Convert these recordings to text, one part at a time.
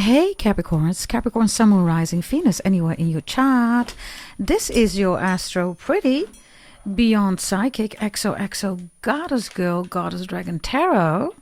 Hey Capricorns, Capricorn Sun, Moon, Rising, Venus, anywhere in your chart. This is your Astro Pretty Beyond Psychic XOXO Goddess Girl, Goddess Dragon Tarot.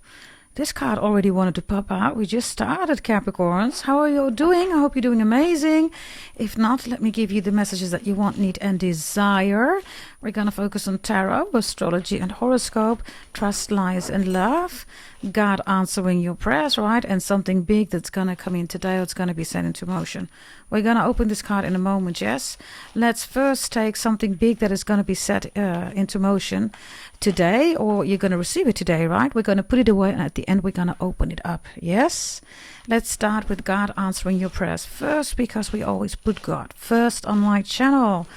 This card already wanted to pop out. We just started, Capricorns. How are you all doing? I hope you're doing amazing. If not, let me give you the messages that you want, need, and desire. We're going to focus on tarot, astrology, and horoscope, trust, lies, and love. God answering your prayers, right? And something big that's going to come in today, or it's going to be set into motion. We're going to open this card in a moment, yes? Let's first take something big that is going to be set into motion today, or you're going to receive it today, right? We're going to put it away, and at the end, we're going to open it up, yes? Let's start with God answering your prayers first, because we always put God first on my channel.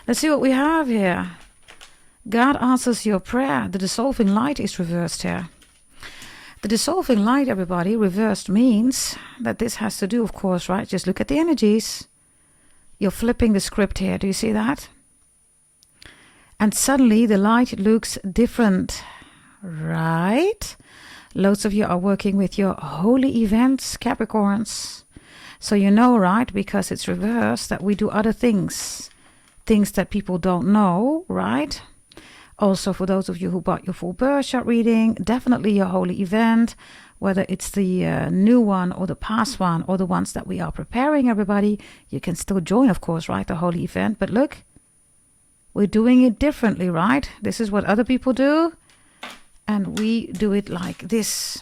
Let's see what we have here. God answers your prayer. The dissolving light is reversed here. The dissolving light, everybody, reversed means that this has to do, of course, right? Just look at the energies. You're flipping the script here. Do you see that? And suddenly the light looks different, right? Loads of you are working with your holy events, Capricorns. So you know, right, because it's reversed, that we do other things. Things that people don't know, right? Also, for those of you who bought your full birth chart reading, definitely your holy event, whether it's the new one or the past one or the ones that we are preparing, everybody, you can still join, of course, right, the holy event. But look, we're doing it differently, right? This is what other people do, and we do it like this,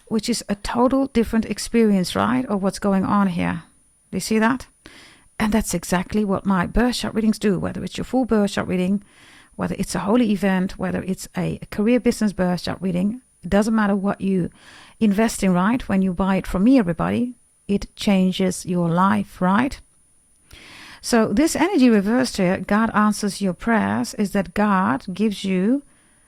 which is a total different experience, right, of what's going on here. Do you see that? And that's exactly what my birth chart readings do, whether it's your full birth chart reading, whether it's a holy event, whether it's a career business birth chart reading. It doesn't matter what you invest in, right? When you buy it from me, everybody, it changes your life, right? So this energy reversed here, God answers your prayers, is that God gives you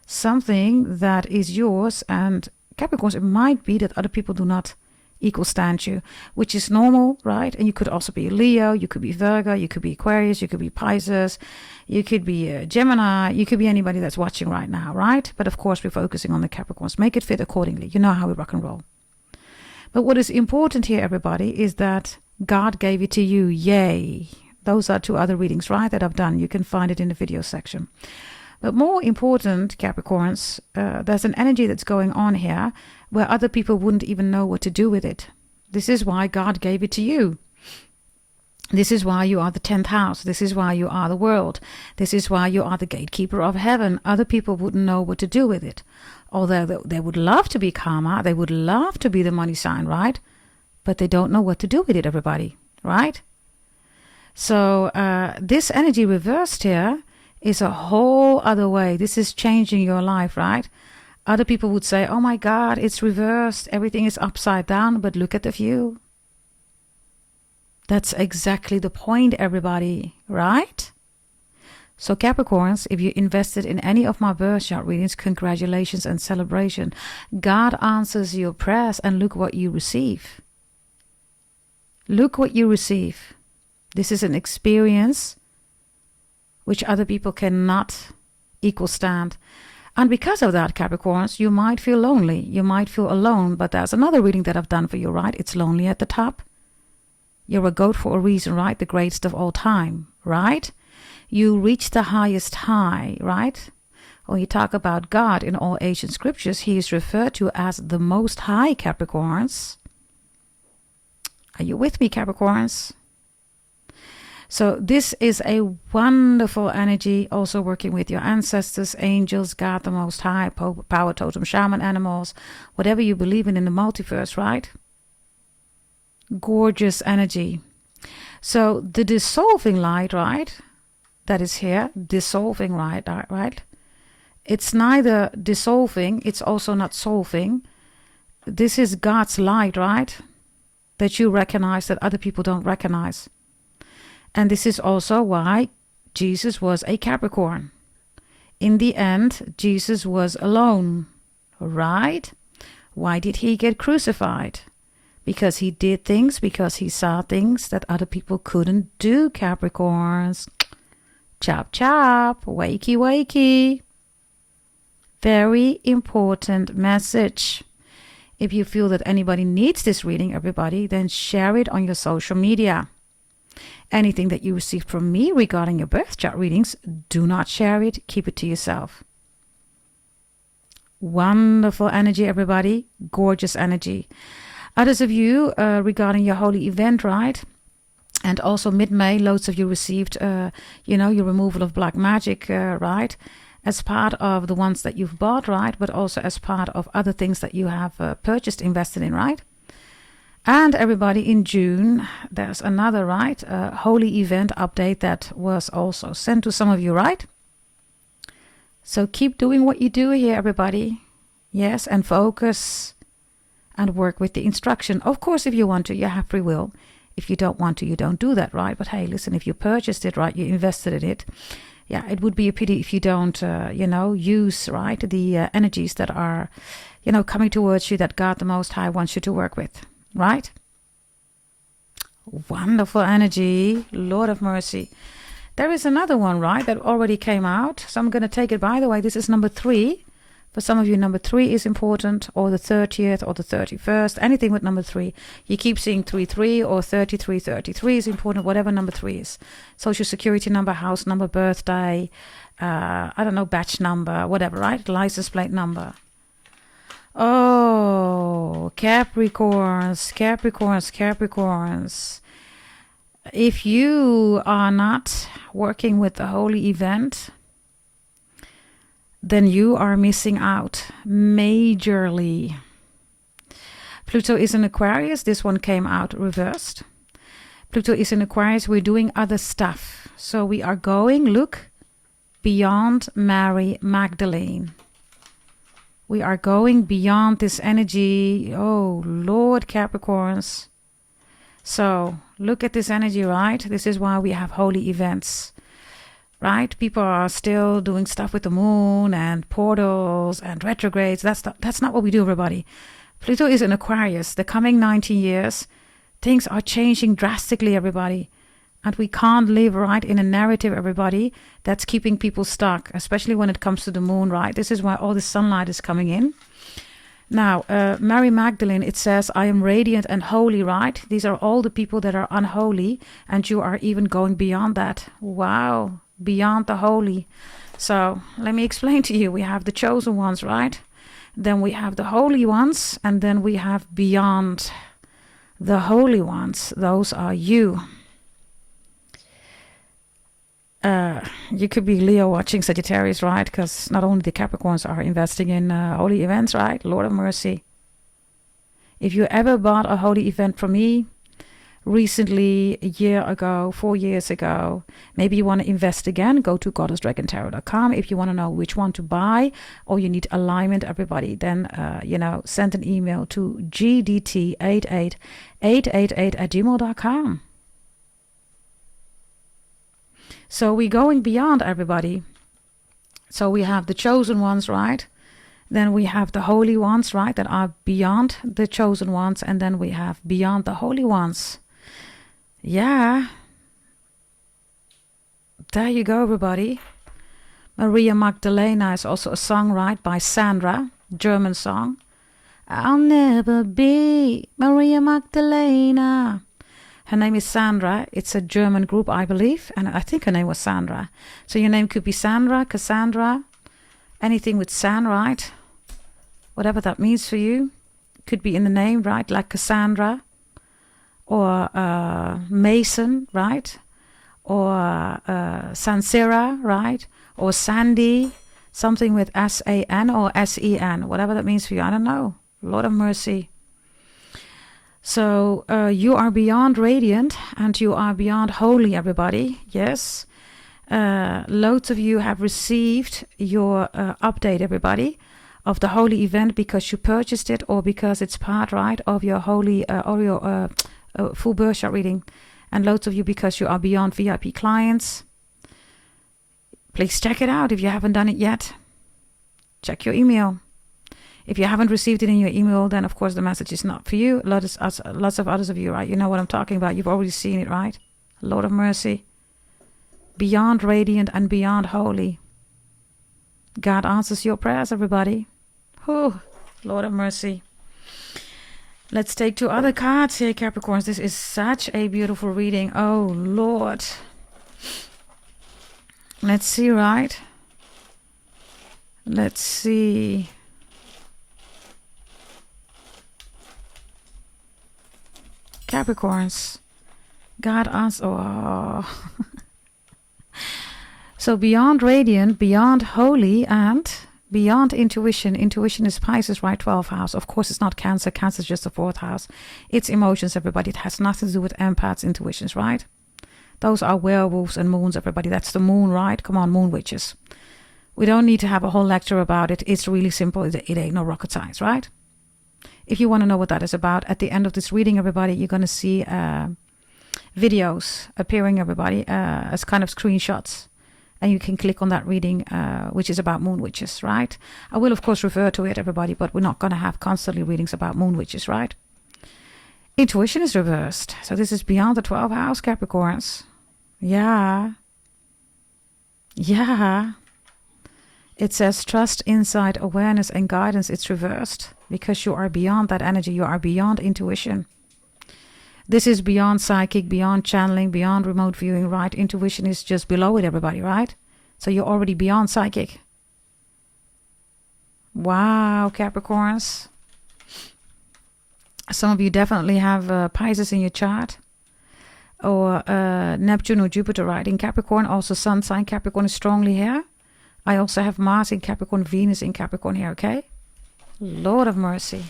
something that is yours. And Capricorns, it might be that other people do not equal stand you, which is normal, right? And you could also be Leo, you could be Virgo, you could be Aquarius, you could be Pisces, you could be Gemini, you could be anybody that's watching right now, right? But of course, we're focusing on the Capricorns. Make it fit accordingly. You know how we rock and roll. But what is important here, everybody, is that God gave it to you. Yay. Those are two other readings, right, that I've done. You can find it in the video section. But more important, Capricorns, there's an energy that's going on here where other people wouldn't even know what to do with it. This is why God gave it to you. This is why you are the 10th house. This is why you are the world. This is why you are the gatekeeper of heaven. Other people wouldn't know what to do with it. Although they would love to be karma, they would love to be the money sign, right? But they don't know what to do with it, everybody, right? So this energy reversed here is a whole other way. This is changing your life, right? Other people would say, oh my God, it's reversed. Everything is upside down, but look at the view. That's exactly the point, everybody, right? So Capricorns, if you invested in any of my birth chart readings, congratulations and celebration. God answers your prayers, and look what you receive. Look what you receive. This is an experience which other people cannot equal stand. And because of that, Capricorns, you might feel lonely. You might feel alone. But there's another reading that I've done for you, right? It's lonely at the top. You're a goat for a reason, right? The greatest of all time, right? You reach the highest high, right? When you talk about God in all ancient scriptures, he is referred to as the Most High, Capricorns. Are you with me, Capricorns? So this is a wonderful energy, also working with your ancestors, angels, God the Most High, power totem, shaman, animals, whatever you believe in the multiverse, right? Gorgeous energy. So the dissolving light, right, that is here, dissolving light, right? It's neither dissolving, it's also not solving. This is God's light, right, that you recognize that other people don't recognize. And this is also why Jesus was a Capricorn. In the end, Jesus was alone, right? Why did he get crucified? Because he did things, because he saw things that other people couldn't do, Capricorns. Chop, chop, wakey, wakey. Very important message. If you feel that anybody needs this reading, everybody, then share it on your social media. Anything that you received from me regarding your birth chart readings, do not share it. Keep it to yourself. Wonderful energy, everybody. Gorgeous energy. Others of you, regarding your holy event, right? And also mid-May, loads of you received, your removal of black magic, right? As part of the ones that you've bought, right? But also as part of other things that you have purchased, invested in, right? And everybody, in June, there's another, right? Holy event update that was also sent to some of you, right? So keep doing what you do here, everybody. Yes, and focus and work with the instruction. Of course, if you want to, you have free will. If you don't want to, you don't do that, right? But hey, listen, if you purchased it, right, you invested in it, yeah, it would be a pity if you don't, use, right, the energies that are, coming towards you that God the Most High wants you to work with, right? Wonderful energy, Lord of mercy. There is another one, right, that already came out. So I'm going to take it. By the way, this is number 3. For some of you, number 3 is important, or the 30th, or the 31st, anything with number 3. You keep seeing 33 or 33. 33 is important, whatever number 3 is. Social security number, house number, birthday, batch number, whatever, right? License plate number. Oh, Capricorns. If you are not working with the holy event, then you are missing out majorly. Pluto is in Aquarius. This one came out reversed. Pluto is in Aquarius. We're doing other stuff. So we are going, look, beyond Mary Magdalene. We are going beyond this energy. Oh, Lord, Capricorns. So look at this energy, right? This is why we have holy events. Right? People are still doing stuff with the moon and portals and retrogrades. That's not what we do, everybody. Pluto is in Aquarius. The coming 90 years, things are changing drastically, everybody. And we can't live, right, in a narrative, everybody, that's keeping people stuck, especially when it comes to the moon, right? This is why all the sunlight is coming in. Now, Mary Magdalene, it says, I am radiant and holy, right? These are all the people that are unholy, and you are even going beyond that. Wow. Beyond the holy. So let me explain to you. We have the chosen ones, right? Then we have the holy ones, and then we have beyond the holy ones. Those are you. You could be Leo watching Sagittarius, right? Because not only the Capricorns are investing in holy events, right? Lord of mercy. If you ever bought a holy event from me recently, a year ago, 4 years ago, maybe you want to invest again, go to goddessdragontarot.com. If you want to know which one to buy, or you need alignment, everybody, then send an email to gdt88888@gmail.com. So we're going beyond, everybody. So we have the chosen ones, right? Then we have the holy ones, right, that are beyond the chosen ones, and then we have beyond the holy ones. Yeah. There you go, everybody. Maria Magdalena is also a song, right, by Sandra, German song. I'll never be Maria Magdalena. Her name is Sandra. It's a German group, I believe, and I think her name was Sandra. So your name could be Sandra, Cassandra, anything with San, right? Whatever that means for you. Could be in the name, right, like Cassandra, or Mason, right? Or Sansera, right? Or Sandy, something with S-A-N or S-E-N, whatever that means for you. I don't know. Lord of mercy. So you are beyond radiant and you are beyond holy, everybody. Yes. Loads of you have received your update, everybody, of the holy event because you purchased it or because it's part, right, of your holy or your full birth chart reading. And loads of you because you are beyond VIP clients. Please check it out if you haven't done it yet. Check your email. If you haven't received it in your email, then of course the message is not for you. Lots of others of you, right? You know what I'm talking about. You've already seen it, right? Lord of mercy. Beyond radiant and beyond holy. God answers your prayers, everybody. Oh, Lord of mercy. Let's take 2 other cards here, Capricorns. This is such a beautiful reading. Oh, Lord. Let's see, right? Let's see. Capricorns. God answers. Oh. So beyond radiant, beyond holy, and beyond intuition. Intuition is Pisces, right? 12th house. Of course, it's not Cancer. Cancer is just the 4th house. It's emotions, everybody. It has nothing to do with empaths, intuitions, right? Those are werewolves and moons, everybody. That's the moon, right? Come on, moon witches. We don't need to have a whole lecture about it. It's really simple. It ain't no rocket science, right? If you want to know what that is about, at the end of this reading, everybody, you're going to see videos appearing, everybody, as kind of screenshots. And you can click on that reading, which is about moon witches, right? I will, of course, refer to it, everybody, but we're not going to have constantly readings about moon witches, right? Intuition is reversed. So this is beyond the 12th house, Capricorns. Yeah. Yeah. It says trust, insight, awareness, and guidance. It's reversed because you are beyond that energy. You are beyond intuition. This is beyond psychic, beyond channeling, beyond remote viewing, right? Intuition is just below it, everybody, right? So you're already beyond psychic. Wow, Capricorns. Some of you definitely have Pisces in your chart. Or Neptune or Jupiter, right? In Capricorn, also Sun sign Capricorn is strongly here. I also have Mars in Capricorn, Venus in Capricorn here, okay? Lord of mercy.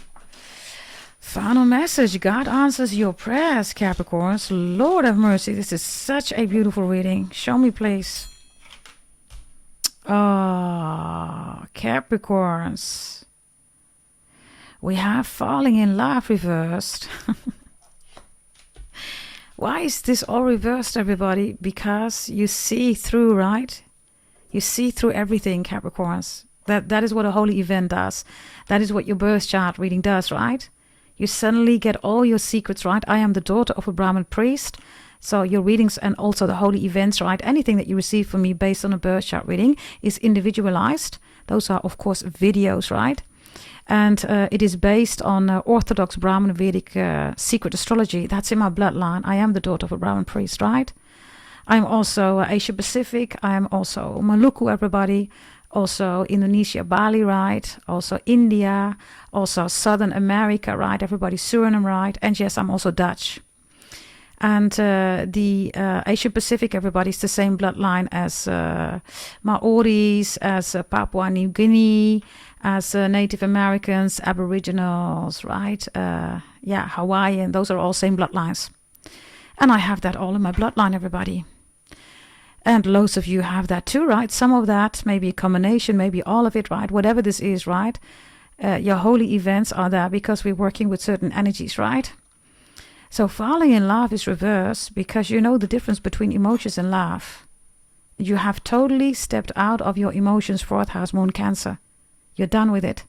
Final message. God answers your prayers, Capricorns. Lord of mercy. This is such a beautiful reading. Show me, please. Oh, Capricorns. We have falling in love reversed. Why is this all reversed, everybody? Because you see through, right? You see through everything, Capricorns. That is what a holy event does. That is what your birth chart reading does, right? You suddenly get all your secrets, right? I am the daughter of a Brahmin priest. So your readings and also the holy events, right? Anything that you receive from me based on a birth chart reading is individualized. Those are, of course, videos, right? And it is based on Orthodox Brahmin Vedic secret astrology. That's in my bloodline. I am the daughter of a Brahmin priest, right? I'm also Asia Pacific. I am also Maluku, everybody. Also Indonesia, Bali, right? Also India. Also Southern America, right? Everybody Suriname, right? And yes, I'm also Dutch. And the Asia Pacific, everybody's the same bloodline as Maoris, as Papua New Guinea, as Native Americans, Aboriginals, right? Yeah, Hawaiian. Those are all same bloodlines. And I have that all in my bloodline, everybody. And loads of you have that too, right? Some of that, maybe a combination, maybe all of it, right? Whatever this is, right? Your holy events are there because we're working with certain energies, right? So falling in love is reversed because you know the difference between emotions and love. You have totally stepped out of your emotions, 4th house, moon, Cancer. You're done with it.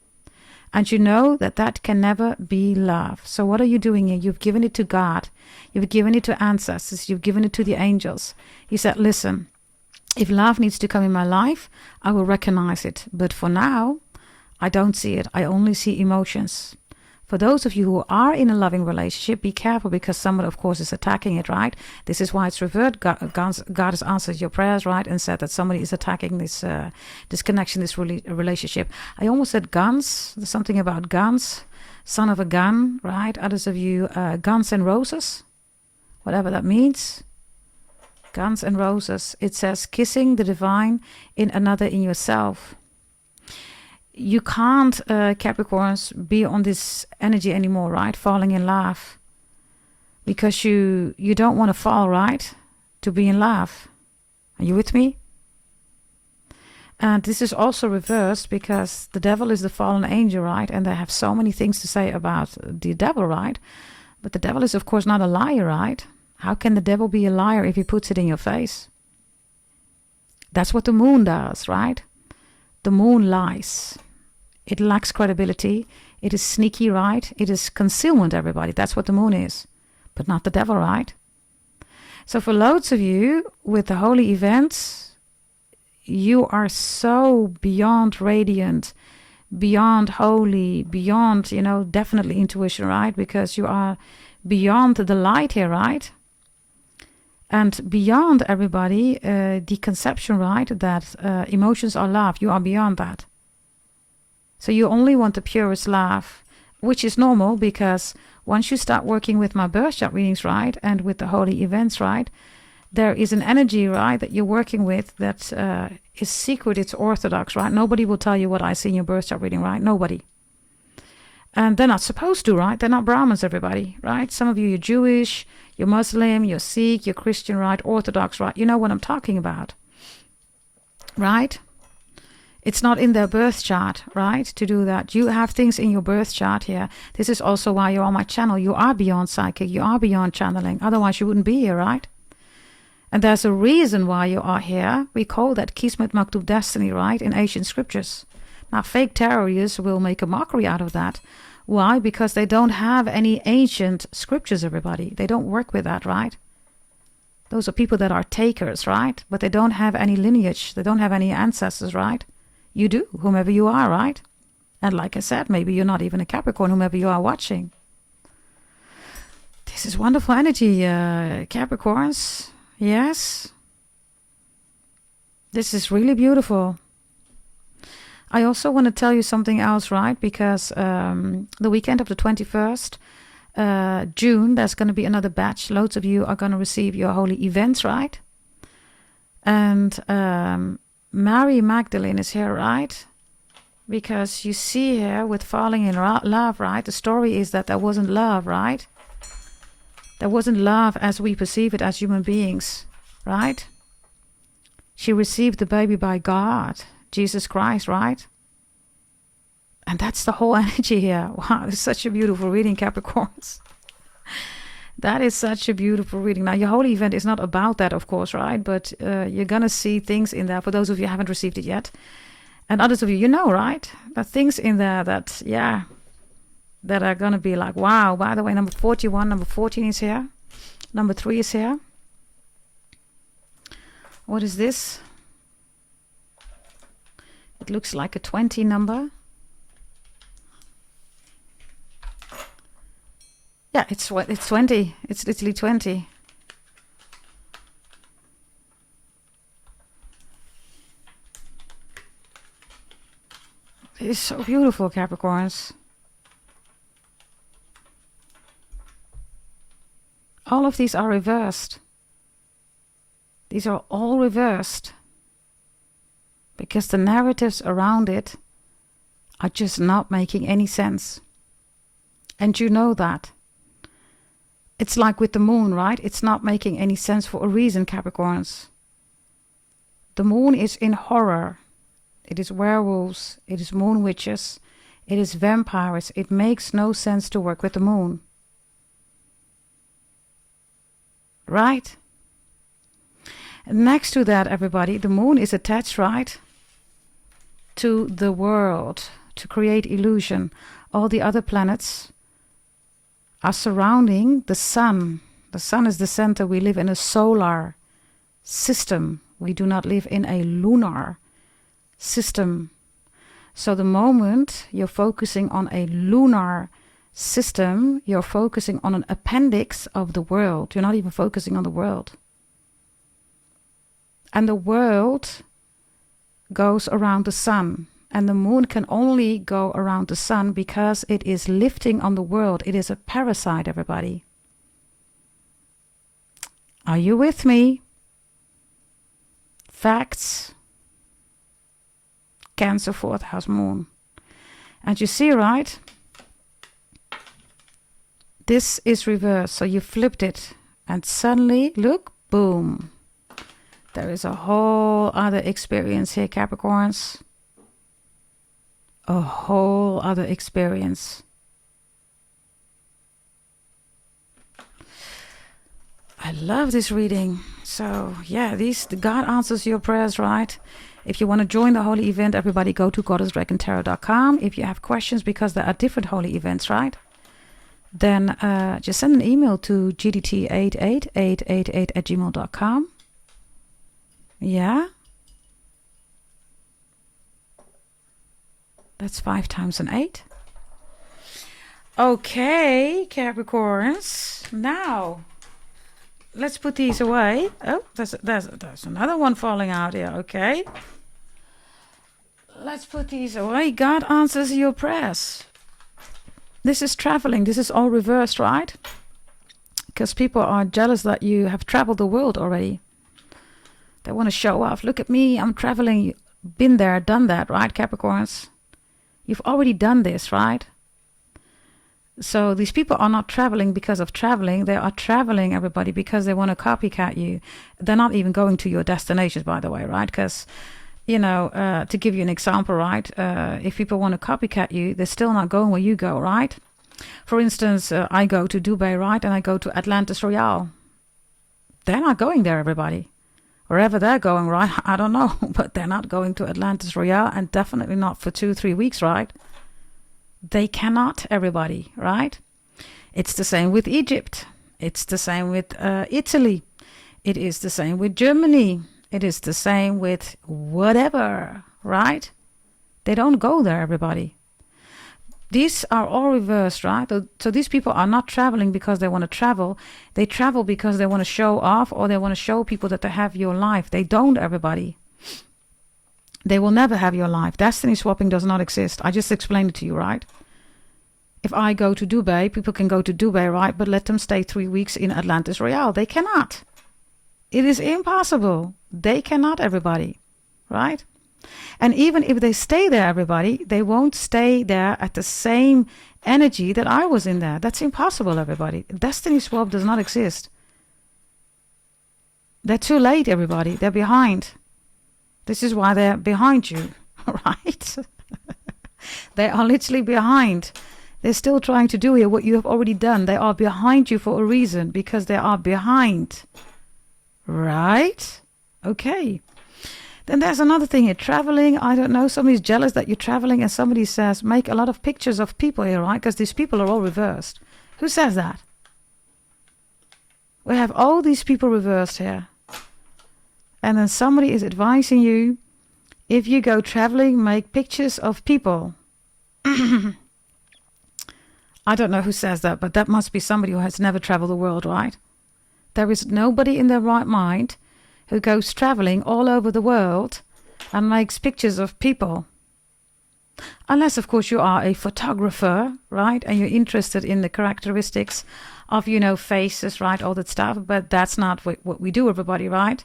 And you know that that can never be love. So what are you doing here? You've given it to God. You've given it to ancestors. You've given it to the angels. He said, listen, if love needs to come in my life, I will recognize it. But for now, I don't see it. I only see emotions. For those of you who are in a loving relationship, be careful because someone, of course, is attacking it, right? This is why it's reversed. God has answered your prayers, right? And said that somebody is attacking this connection, this relationship. I almost said guns. There's something about guns. Son of a gun, right? Others of you, Guns and Roses. Whatever that means. Guns and Roses. It says kissing the divine in another, in yourself. You can't, Capricorns, be on this energy anymore, right? Falling in love. Because you don't want to fall, right? To be in love. Are you with me? And this is also reversed because the devil is the fallen angel, right? And they have so many things to say about the devil, right? But the devil is, of course, not a liar, right? How can the devil be a liar if he puts it in your face? That's what the moon does, right? The moon lies. It lacks credibility. It is sneaky, right? It is concealment, everybody. That's what the moon is. But not the devil, right? So for loads of you, with the holy events, you are so beyond radiant, beyond holy, beyond, definitely intuition, right? Because you are beyond the light here, right? And beyond everybody, the conception, right, that emotions are love. You are beyond that. So you only want the purest love, which is normal, because once you start working with my birth chart readings, right, and with the holy events, right, there is an energy, right, that you're working with that is secret, it's orthodox, right? Nobody will tell you what I see in your birth chart reading, right? Nobody. And they're not supposed to, right? They're not Brahmins, everybody, right? Some of you, you're Jewish, you're Muslim, you're Sikh, you're Christian, right? Orthodox, right? You know what I'm talking about, right? It's not in their birth chart, right, to do that. You have things in your birth chart here. This is also why you're on my channel. You are beyond psychic. You are beyond channeling. Otherwise, you wouldn't be here, right? And there's a reason why you are here. We call that Kismet Maktub destiny, right, in ancient scriptures. Now, fake terrorists will make a mockery out of that. Why? Because they don't have any ancient scriptures, everybody. They don't work with that, right? Those are people that are takers, right? But they don't have any lineage. They don't have any ancestors, right? You do, whomever you are, right? And like I said, maybe you're not even a Capricorn, whomever you are watching. This is wonderful energy, Capricorns. Yes. This is really beautiful. I also want to tell you something else, right? Because the weekend of the 21st June, there's going to be another batch. Loads of you are going to receive your holy events, right? And Mary Magdalene is here, right? Because you see here with falling in love, right? The story is that there wasn't love, right? There wasn't love as we perceive it as human beings, right? She received the baby by God, Jesus Christ, right? And that's the whole energy here. Wow, it's such a beautiful reading, Capricorns. That is such a beautiful reading. Now, your holy event is not about that, of course, right? But you're going to see things in there, for those of you who haven't received it yet. And others of you, you know, right? There are things in there that, that are going to be like, wow. By the way, number 41, number 14 is here. Number 3 is here. What is this? It looks like a 20 number. Yeah, it's 20. It's literally 20. It is so beautiful, Capricorns. All of these are reversed. These are all reversed. Because the narratives around it are just not making any sense. And you know that. It's like with the moon, right? It's not making any sense for a reason, Capricorns. The moon is in horror. It is werewolves. It is moon witches. It is vampires. It makes no sense to work with the moon. Right? And next to that, everybody, the moon is attached, right, to the world, to create illusion. All the other planets are surrounding the sun. The sun is the center. We live in a solar system. We do not live in a lunar system. So the moment you're focusing on a lunar system, you're focusing on an appendix of the world. You're not even focusing on the world. And the world goes around the sun. And the moon can only go around the sun because it is lifting on the world. It is a parasite, everybody. Are you with me? Facts. Cancer, 4th house moon. And you see, right? This is reversed. So you flipped it. And suddenly, look, boom. There is a whole other experience here, Capricorns. A whole other experience. I love this reading. So yeah, God answers your prayers, right? If you want to join the holy event, everybody go to goddessdragontarot.com. If you have questions, because there are different holy events, right? Then just send an email to gdt88888@gmail.com. Yeah. That's 5 times an 8. Okay, Capricorns. Now, let's put these away. Oh, there's another one falling out here. Okay. Let's put these away. God answers your prayers. This is traveling. This is all reversed, right? Because people are jealous that you have traveled the world already. They want to show off. Look at me. I'm traveling. Been there, done that, right, Capricorns? You've already done this, right? So these people are not traveling because of traveling. They are traveling, everybody, because they want to copycat you. They're not even going to your destinations, by the way, right? Because, you know, to give you an example, right? If people want to copycat you, they're still not going where you go, right? For instance, I go to Dubai, right? And I go to Atlantis Royale. They're not going there, everybody. Wherever they're going, right? I don't know. But they're not going to Atlantis Royale, and definitely not for 2-3 weeks, right? They cannot, everybody, right? It's the same with Egypt. It's the same with Italy. It is the same with Germany. It is the same with whatever, right? They don't go there, everybody. These are all reversed, right? So these people are not traveling because they want to travel. They travel because they want to show off, or they want to show people that they have your life. They don't, everybody. They will never have your life. Destiny swapping does not exist. I just explained it to you, right? If I go to Dubai, people can go to Dubai, right? But let them stay 3 weeks in Atlantis Royale. They cannot. It is impossible. They cannot, everybody, right? And even if they stay there, everybody, they won't stay there at the same energy that I was in there. That's impossible, everybody. Destiny swap does not exist. They're too late, everybody. They're behind. This is why they're behind you, right? They are literally behind. They're still trying to do here what you have already done. They are behind you for a reason, because they are behind. Right? Okay. Then there's another thing here. Traveling, I don't know. Somebody's jealous that you're traveling, and somebody says, make a lot of pictures of people here, right? Because these people are all reversed. Who says that? We have all these people reversed here. And then somebody is advising you, if you go traveling, make pictures of people. I don't know who says that, but that must be somebody who has never traveled the world, right? There is nobody in their right mind who goes traveling all over the world and makes pictures of people. Unless, of course, you are a photographer, right? And you're interested in the characteristics of, you know, faces, right? All that stuff. But that's not what we do, everybody, right?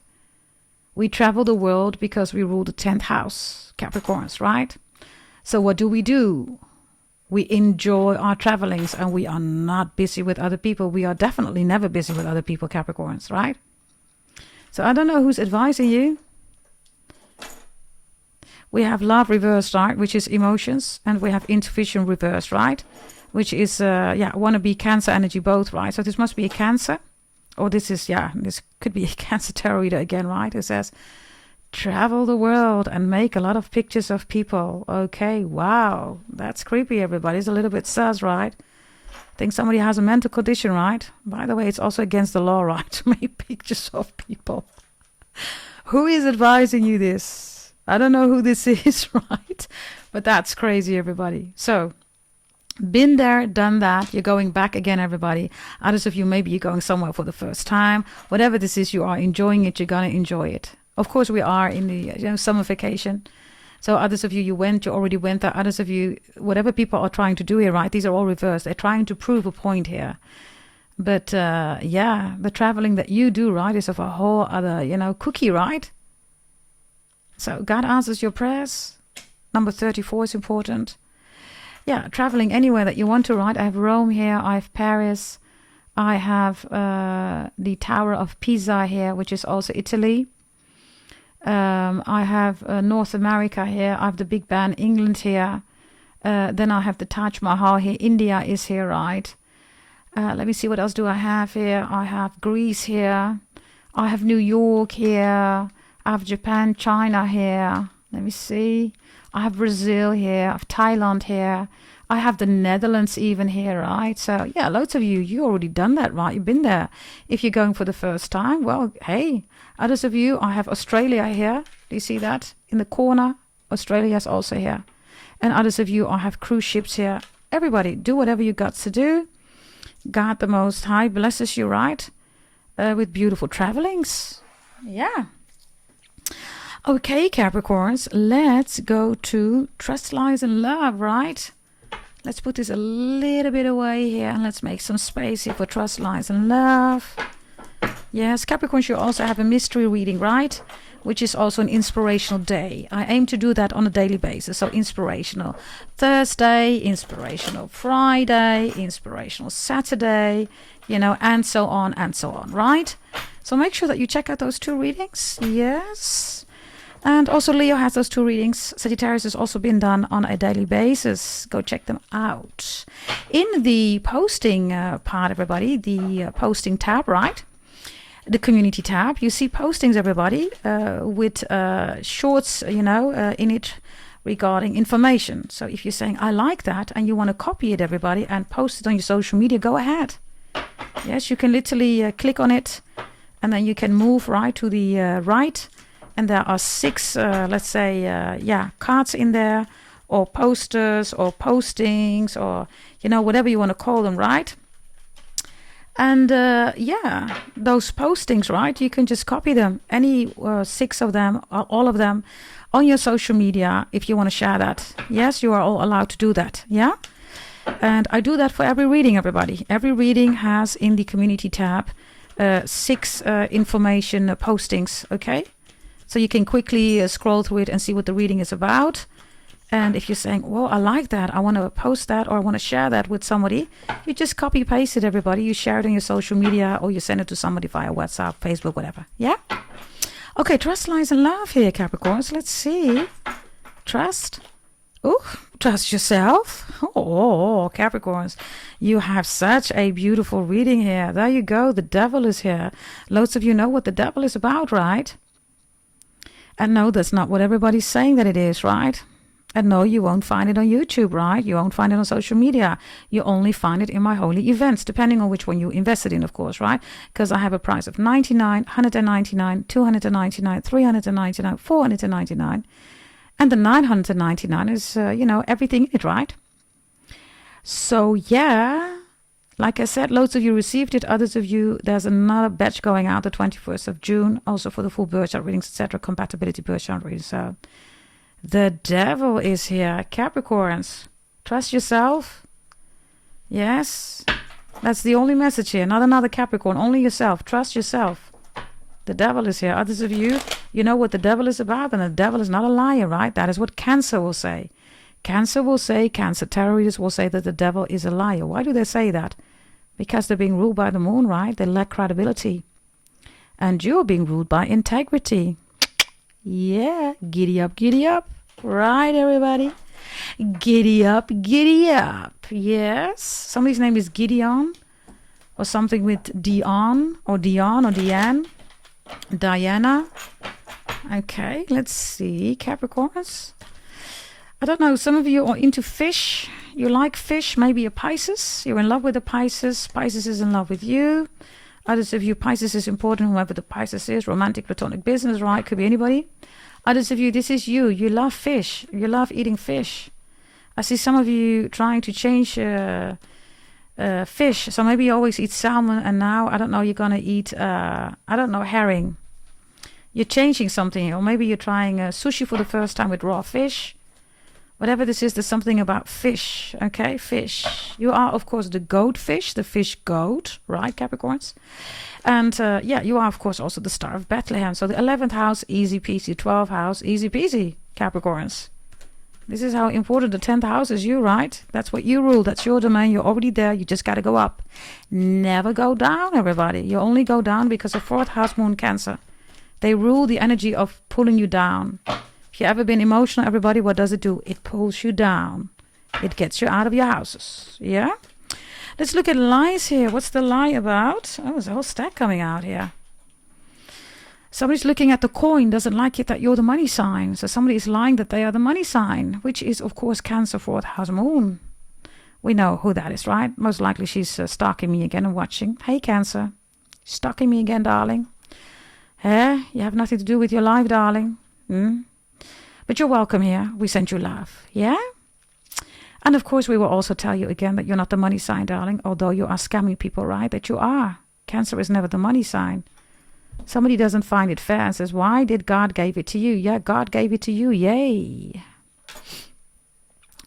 We travel the world because we rule the 10th house, Capricorns, right? So what do? We enjoy our travelings, and we are not busy with other people. We are definitely never busy with other people, Capricorns, right? So I don't know who's advising you. We have love reversed, right? Which is emotions. And we have intuition reversed, right? Which is, wannabe Cancer energy both, right? So this must be a Cancer. Or this is, this could be a Cancer tarot reader again, right? It says, travel the world and make a lot of pictures of people. Okay, wow. That's creepy, everybody. It's a little bit sus, right? I think somebody has a mental condition, right? By the way, it's also against the law, right? To make pictures of people. Who is advising you this? I don't know who this is, right? But that's crazy, everybody. So, been there, done that. You're going back again, everybody. Others of you, maybe you're going somewhere for the first time. Whatever this is, you are enjoying it. You're going to enjoy it. Of course, we are in the summer vacation. So others of you, you already went there. Others of you, whatever people are trying to do here, right? These are all reversed. They're trying to prove a point here. But the traveling that you do, right, is of a whole other, cookie, right? So God answers your prayers. Number 34 is important. Yeah, traveling anywhere that you want to, right? I have Rome here. I have Paris. I have the Tower of Pisa here, which is also Italy. I have North America here. I have the Big Ben, England here. Then I have the Taj Mahal here. India is here, right? Let me see, what else do I have here? I have Greece here. I have New York here. I have Japan, China here. Let me see. I have Brazil here. I have Thailand here. I have the Netherlands even here, right? So, yeah, loads of you already done that, right? You've been there. If you're going for the first time, well, hey. Others of you, I have Australia here. Do you see that? In the corner, Australia is also here. And others of you have cruise ships here. Everybody, do whatever you got to do. God the Most High blesses you, right? With beautiful travelings. Yeah. Okay, Capricorns, let's go to trust, lies, and love, right? Let's put this a little bit away here and let's make some space here for trust, lies, and love. Yes, Capricorns, you also have a mystery reading, right? Which is also an inspirational day. I aim to do that on a daily basis. So inspirational Thursday, inspirational Friday, inspirational Saturday, you know, and so on, right? So make sure that you check out those 2 readings. Yes. And also Leo has those 2 readings. Sagittarius has also been done on a daily basis. Go check them out. In the posting part, everybody, the posting tab, right? The community tab, you see postings, everybody, with shorts, you know, in it regarding information. So if you're saying, I like that, and you want to copy it, everybody, and post it on your social media, go ahead. Yes, you can literally click on it, and then you can move right to the right. And there are 6, let's say, cards in there, or posters, or postings, or, you know, whatever you want to call them, right? And those postings, right? You can just copy them, any 6 of them, all of them, on your social media if you want to share that. Yes, you are all allowed to do that. Yeah. And I do that for every reading, everybody. Every reading has in the community tab 6 information postings. Okay. So you can quickly scroll through it and see what the reading is about. And if you're saying, well, I like that, I want to post that, or I want to share that with somebody, you just copy paste it, everybody. You share it on your social media, or you send it to somebody via WhatsApp, Facebook, whatever. Yeah? Okay, trust, lies, and love here, Capricorns. Let's see. Trust. Oh, trust yourself. Oh, Capricorns, you have such a beautiful reading here. There you go. The devil is here. Loads of you know what the devil is about, right? And no, that's not what everybody's saying that it is, right? And no, you won't find it on YouTube, right? You won't find it on social media. You only find it in my holy events, depending on which one you invested in, of course, right? Because I have a price of 99, 199, 299, 399, 499. And the 999 is, everything in it, right? So, yeah, like I said, loads of you received it. Others of you, there's another batch going out the 21st of June, also for the full birth chart readings, etc., compatibility birth chart readings. So the devil is here. Capricorns, trust yourself. Yes, that's the only message here. Not another Capricorn, only yourself. Trust yourself. The devil is here. Others of you, you know what the devil is about, and the devil is not a liar, right? That is what Cancer will say. Cancer terrorists will say that the devil is a liar. Why do they say that? Because they're being ruled by the moon, right? They lack credibility. And you're being ruled by integrity. Yeah, giddy up, giddy up. Right, everybody? Giddy up, giddy up. Yes. Somebody's name is Gideon, or something with Dion, or Diane. Diana. Okay, let's see. Capricorns. I don't know, some of you are into fish. You like fish, maybe a Pisces. You're in love with a Pisces. Pisces is in love with you. Others of you, Pisces is important, whoever the Pisces is. Romantic, platonic, business, right? Could be anybody. Others of you, this is you. You love fish. You love eating fish. I see some of you trying to change fish. So maybe you always eat salmon, and now, I don't know, you're going to eat, herring. You're changing something. Or maybe you're trying sushi for the first time with raw fish. Whatever this is, there's something about fish, okay? Fish. You are, of course, the goat fish, the fish goat, right, Capricorns? And, you are, of course, also the star of Bethlehem. So the 11th house, easy peasy. 12th house, easy peasy, Capricorns. This is how important the 10th house is, you, right? That's what you rule. That's your domain. You're already there. You just got to go up. Never go down, everybody. You only go down because of 4th house, moon, Cancer. They rule the energy of pulling you down. If you've ever been emotional, everybody, what does it do? It pulls you down. It gets you out of your houses. Yeah? Let's look at lies here. What's the lie about? Oh, there's a whole stack coming out here. Somebody's looking at the coin, doesn't like it that you're the money sign. So somebody is lying that they are the money sign, which is, of course, Cancer, 4th house, moon. We know who that is, right? Most likely she's stalking me again and watching. Hey, Cancer. Stalking me again, darling. You have nothing to do with your life, darling. But you're welcome here. We send you love. Yeah? And of course, we will also tell you again that you're not the money sign, darling, although you are scamming people, right? That you are. Cancer is never the money sign. Somebody doesn't find it fair and says, why did God give it to you? Yeah, God gave it to you. Yay.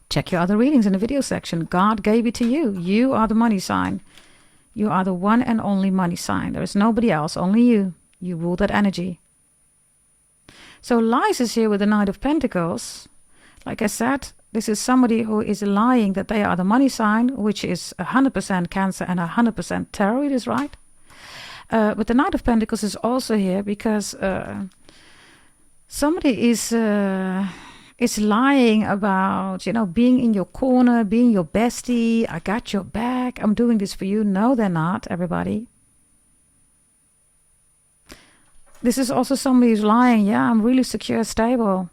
Check your other readings in the video section. God gave it to you. You are the money sign. You are the one and only money sign. There is nobody else, only you. You rule that energy. So lies is here with the Knight of Pentacles. Like I said, this is somebody who is lying that they are the money sign, which is 100% Cancer and 100% Tarot. It is right. But the Knight of Pentacles is also here because somebody is lying about, being in your corner, being your bestie. I got your back. I'm doing this for you. No, they're not, everybody. This is also somebody who's lying. Yeah, I'm really secure, stable.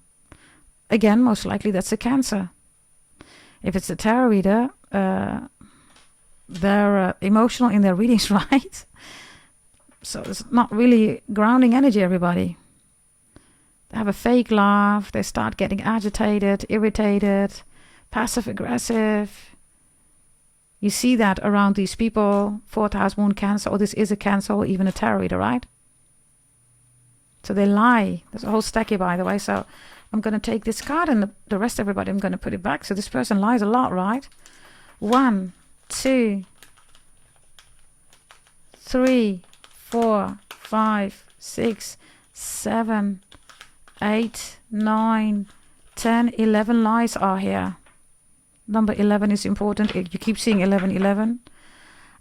Again, most likely that's a Cancer. If it's a tarot reader, they're emotional in their readings, right? So it's not really grounding energy, everybody. They have a fake laugh. They start getting agitated, irritated, passive aggressive. You see that around these people, 4th house moon Cancer, or this is a Cancer or even a tarot reader, right? So they lie. There's a whole stack here, by the way. So I'm going to take this card and the rest, everybody, I'm going to put it back. So this person lies a lot, right? 1, 2, 3, 4, 5, 6, 7, 8, 9, 10, 11 lies are here. Number 11 is important. You keep seeing 11, 11.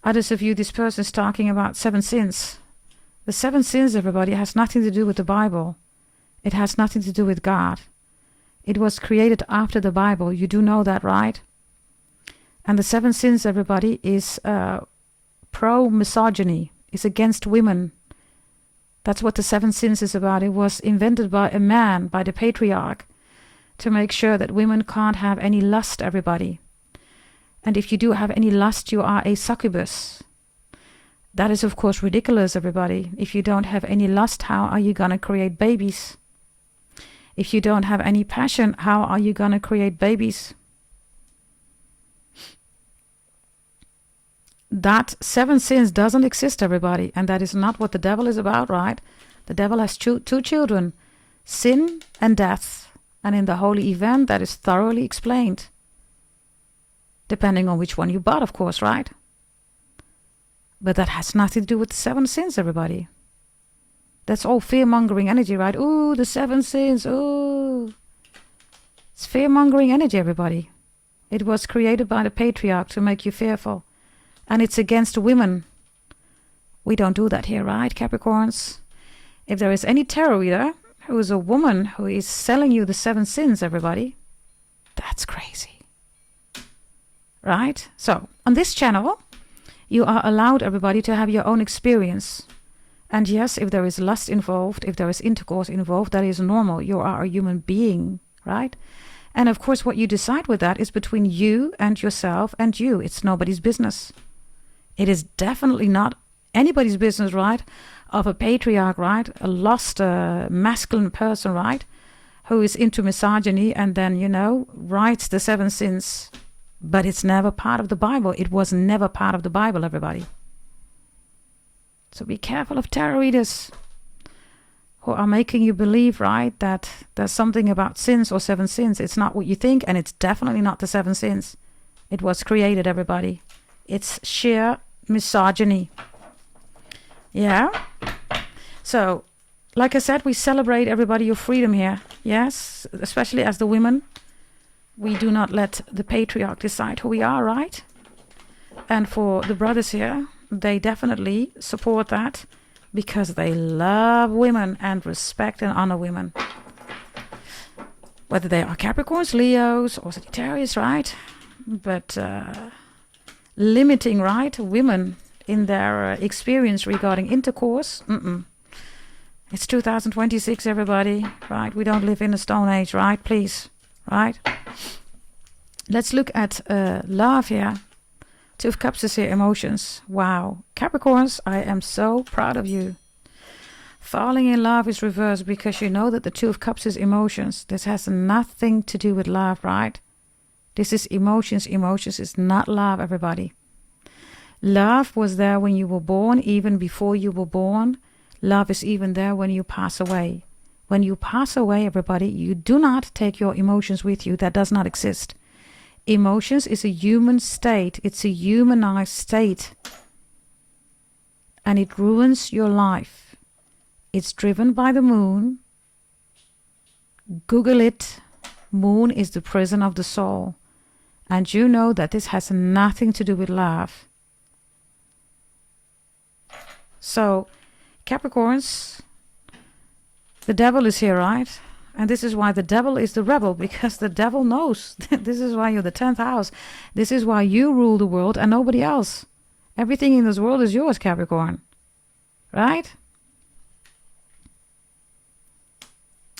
Others of you, this person is talking about 7 sins. The 7 sins, everybody, has nothing to do with the Bible. It has nothing to do with God. It was created after the Bible. You do know that, right? And the 7 sins, everybody, is pro-misogyny. It's against women. That's what the 7 sins is about. It was invented by a man, by the patriarch, to make sure that women can't have any lust, everybody. And if you do have any lust, you are a succubus. That is, of course, ridiculous, everybody. If you don't have any lust, how are you going to create babies? If you don't have any passion, how are you going to create babies? That 7 sins doesn't exist, everybody. And that is not what the devil is about, right? The devil has two children, sin and death. And in the holy event, that is thoroughly explained. Depending on which one you bought, of course, right? But that has nothing to do with the 7 sins, everybody. That's all fear-mongering energy, right? Ooh, the 7 sins, ooh. It's fear-mongering energy, everybody. It was created by the patriarch to make you fearful. And it's against women. We don't do that here, right, Capricorns? If there is any tarot reader who is a woman who is selling you the 7 sins, everybody, that's crazy. Right? So, on this channel, you are allowed, everybody, to have your own experience. And yes, if there is lust involved, if there is intercourse involved, that is normal. You are a human being, right? And of course, what you decide with that is between you and yourself and you. It's nobody's business. It is definitely not anybody's business, right? Of a patriarch, right? A lost masculine person, right? Who is into misogyny and then, writes the 7 sins. But it's never part of the Bible. It was never part of the Bible, everybody. So be careful of tarot readers who are making you believe, right, that there's something about sins or 7 sins. It's not what you think, and it's definitely not the 7 sins. It was created, everybody. It's sheer misogyny. Yeah? So, like I said, we celebrate, everybody, your freedom here. Yes? Especially as the women. We do not let the patriarch decide who we are, right? And for the brothers here, they definitely support that because they love women and respect and honor women. Whether they are Capricorns, Leos, or Sagittarius, right? But limiting, right, women in their experience regarding intercourse, It's 2026, everybody, right? We don't live in a stone age, right? Please, right? Let's look at love here. 2 of Cups is here, emotions. Wow. Capricorns, I am so proud of you. Falling in love is reversed because you know that the 2 of Cups is emotions. This has nothing to do with love, right? This is emotions. Emotions is not love, everybody. Love was there when you were born, even before you were born. Love is even there when you pass away. When you pass away, everybody, you do not take your emotions with you. That does not exist. Emotions is a human state. It's a humanized state. And it ruins your life. It's driven by the moon. Google it. Moon is the prison of the soul. And you know that this has nothing to do with love. So, Capricorns, the devil is here, right? And this is why the devil is the rebel, because the devil knows. This is why you're the 10th house. This is why you rule the world and nobody else. Everything in this world is yours, Capricorn. Right?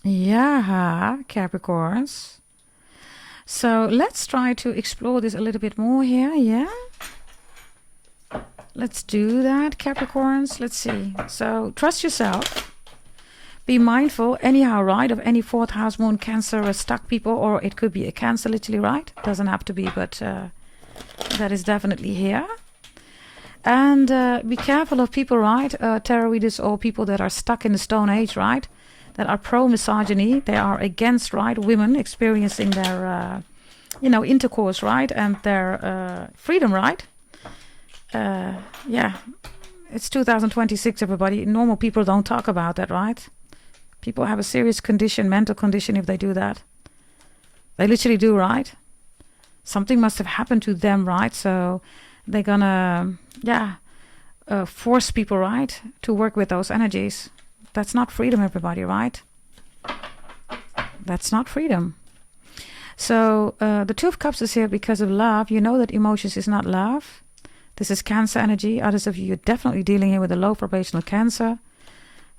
Yeah, Capricorns. So let's try to explore this a little bit more here, yeah? Let's do that, Capricorns. Let's see. So trust yourself. Be mindful, anyhow, right, of any 4th house moon Cancer stuck people, or it could be a Cancer, literally, right? Doesn't have to be, but that is definitely here. And be careful of people, right? Tarot readers or people that are stuck in the Stone Age, right? That are pro-misogyny. They are against, right, women experiencing their, intercourse, right? And their freedom, right? Yeah, it's 2026, everybody. Normal people don't talk about that, right? People have a serious condition, mental condition, if they do that. They literally do, right? Something must have happened to them, right? So they're gonna, force people, right, to work with those energies. That's not freedom, everybody, right? That's not freedom. So the Two of Cups is here because of love. You know that emotions is not love. This is Cancer energy. Others of you are definitely dealing here with a low vibrational Cancer.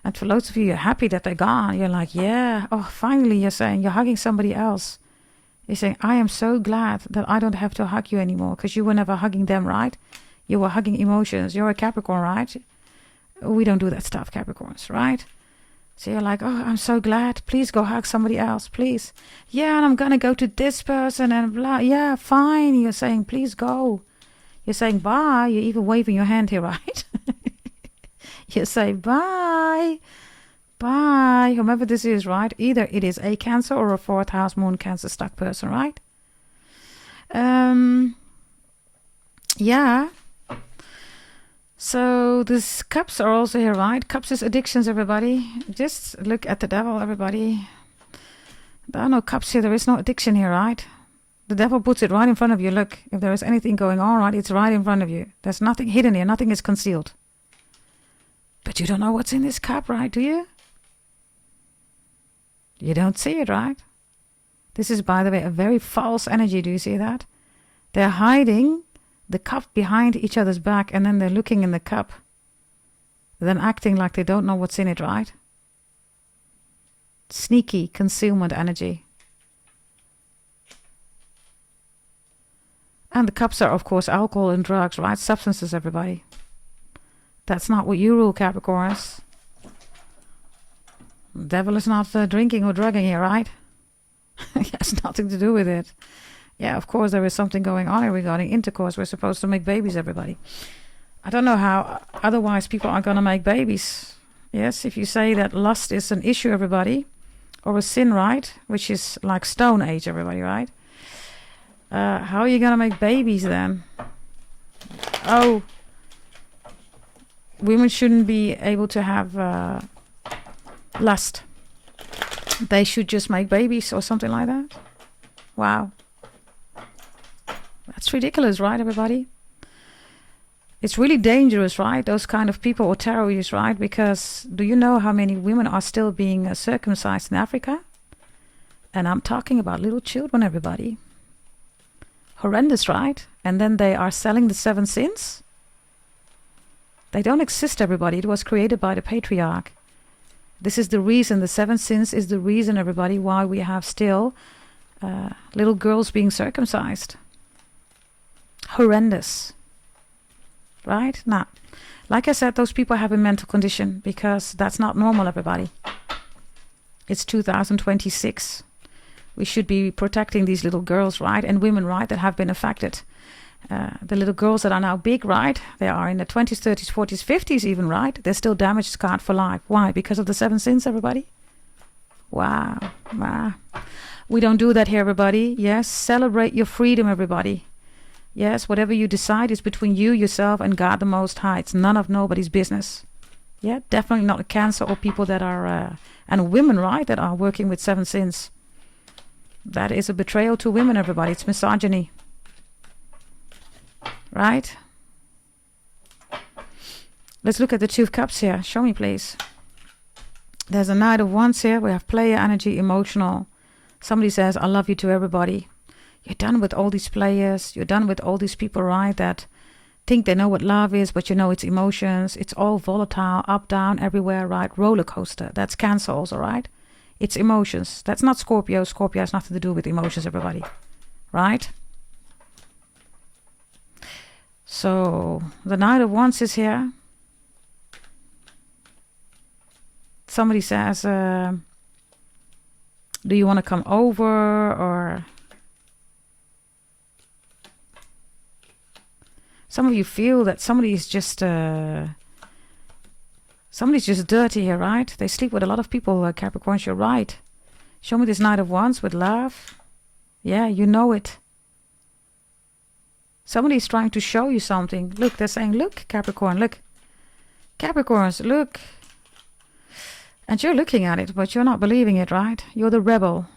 And for loads of you, you're happy that they're gone. You're like, yeah, oh, finally, you're saying, you're hugging somebody else. You're saying, I am so glad that I don't have to hug you anymore, because you were never hugging them, right? You were hugging emotions. You're a Capricorn, right? We don't do that stuff, Capricorns, right? So you're like, oh, I'm so glad. Please go hug somebody else, please. Yeah, and I'm going to go to this person and blah. Yeah, fine. You're saying, please go. You're saying bye. You're even waving your hand here, right? You say bye. Bye. Whomever this is, right? Either it is a Cancer or a 4th house moon Cancer stuck person, right? Yeah. So these cups are also here, right? Cups is addictions, everybody. Just look at the devil, everybody. There are no cups here. There is no addiction here, right? The devil puts it right in front of you. Look, if there is anything going on, right, it's right in front of you. There's nothing hidden here. Nothing is concealed. But you don't know what's in this cup, right? Do you? You don't see it, right? This is, by the way, a very false energy. Do you see that? They're hiding the cup behind each other's back, and then they're looking in the cup. Then acting like they don't know what's in it, right? Sneaky concealment energy. And the cups are, of course, alcohol and drugs, right? Substances, everybody. That's not what you rule, Capricorns. The devil is not drinking or drugging here, right? It has nothing to do with it. Yeah, of course, there is something going on here regarding intercourse. We're supposed to make babies, everybody. I don't know how otherwise people are going to make babies. Yes, if you say that lust is an issue, everybody, or a sin, right? Which is like Stone Age, everybody, right? How are you going to make babies then? Oh, women shouldn't be able to have lust. They should just make babies or something like that. Wow. That's ridiculous, right, everybody? It's really dangerous, right? Those kind of people or terrorists, right? Because do you know how many women are still being circumcised in Africa? And I'm talking about little children, everybody. Horrendous, right? And then they are selling the 7 sins. They don't exist, everybody. It was created by the patriarch. This is the reason. The 7 sins is the reason, everybody, why we have still little girls being circumcised. Horrendous. Right? Now, like I said, those people have a mental condition, because that's not normal, everybody. It's 2026. We should be protecting these little girls, right? And women, right, that have been affected. The little girls that are now big, right? They are in the 20s, 30s, 40s, 50s even, right? They're still damaged, scarred for life. Why? Because of the 7 sins, everybody? Wow. We don't do that here, everybody. Yes, celebrate your freedom, everybody. Yes, whatever you decide is between you, yourself, and God the Most High. It's none of nobody's business. Yeah, definitely not a Cancer or people that are, and women, right, that are working with 7 sins. That is a betrayal to women, everybody. It's misogyny. Right? Let's look at the 2 of Cups here. Show me, please. There's a Knight of Wands here. We have player energy, emotional. Somebody says, I love you to everybody. You're done with all these players. You're done with all these people, right, that think they know what love is, but you know it's emotions. It's all volatile, up, down, everywhere, right? Roller coaster. That's Cancer also, right? It's emotions. That's not Scorpio. Scorpio has nothing to do with emotions, everybody. Right? So, the Knight of Wands is here. Somebody says, do you want to come over? Or some of you feel that somebody's just dirty here, right? They sleep with a lot of people, Capricorns, you're right. Show me this Knight of Wands with love. Yeah, you know it. Somebody's trying to show you something. Look, they're saying, look, Capricorn, look. Capricorns, look. And you're looking at it, but you're not believing it, right? You're the rebel.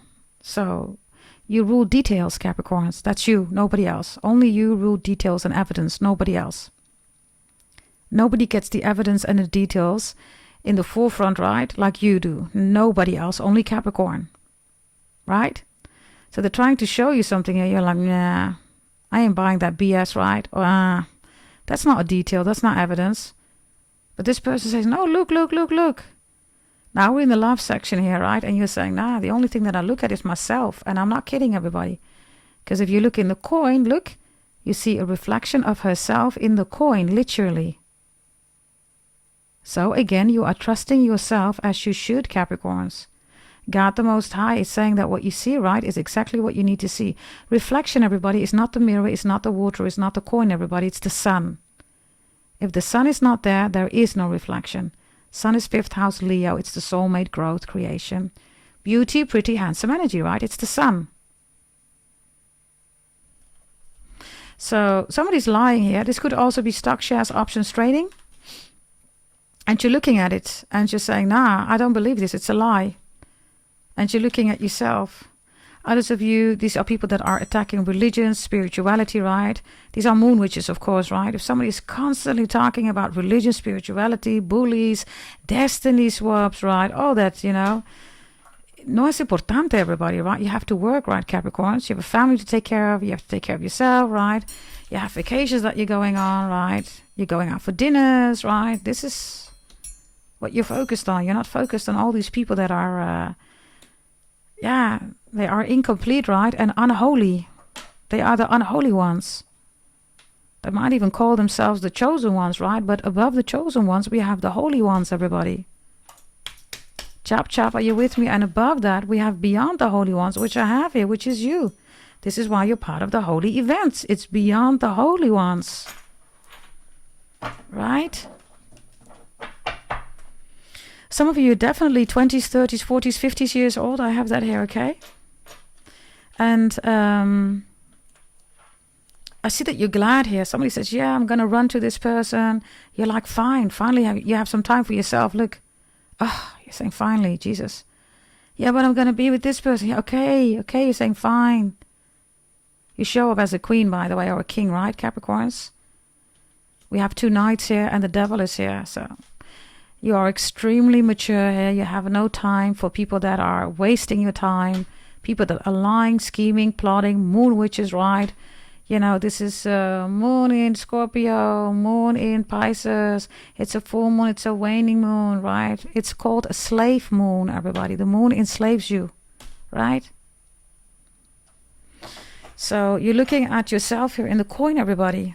So you rule details, Capricorns. That's you, nobody else. Only you rule details and evidence, nobody else. Nobody gets the evidence and the details in the forefront, right? Like you do. Nobody else, only Capricorn. Right? So they're trying to show you something and you're like, nah, I ain't buying that BS, right? Or, that's not a detail, that's not evidence. But this person says, no, look. Now we're in the love section here, right? And you're saying, nah, the only thing that I look at is myself. And I'm not kidding, everybody. Because if you look in the coin, look, you see a reflection of herself in the coin, literally. So again, you are trusting yourself as you should, Capricorns. God the Most High is saying that what you see, right, is exactly what you need to see. Reflection, everybody, is not the mirror, it's not the water, it's not the coin, everybody, it's the sun. If the sun is not there, there is no reflection. Sun is 5th house Leo, it's the soulmate, growth, creation. Beauty, pretty, handsome energy, right? It's the sun. So somebody's lying here. This could also be stock shares, options trading. And you're looking at it and you're saying, nah, I don't believe this, it's a lie. And you're looking at yourself. Others of you, these are people that are attacking religion, spirituality, right? These are moon witches, of course, right? If somebody is constantly talking about religion, spirituality, bullies, destiny swaps, right? All that, you know. No es importante, everybody, right? You have to work, right, Capricorns? You have a family to take care of. You have to take care of yourself, right? You have vacations that you're going on, right? You're going out for dinners, right? This is what you're focused on. You're not focused on all these people that are... they are incomplete, right? And unholy. They are the unholy ones. They might even call themselves the chosen ones, right? But above the chosen ones, we have the holy ones, everybody. Chop, chop, are you with me? And above that, we have beyond the holy ones, which I have here, which is you. This is why you're part of the holy events. It's beyond the holy ones. Right? Some of you are definitely 20s, 30s, 40s, 50s years old. I have that here, okay? And I see that you're glad here. Somebody says, yeah, I'm going to run to this person. You're like, fine. Finally, you have some time for yourself. Look. Oh, you're saying, finally, Jesus. Yeah, but I'm going to be with this person. Yeah, okay, you're saying, fine. You show up as a queen, by the way, or a king, right, Capricorns? We have 2 knights here and the devil is here, so... You are extremely mature here. You have no time for people that are wasting your time. People that are lying, scheming, plotting, moon witches, right? You know, this is moon in Scorpio, moon in Pisces. It's a full moon, it's a waning moon, right? It's called a slave moon, everybody. The moon enslaves you, right? So you're looking at yourself here in the coin, everybody.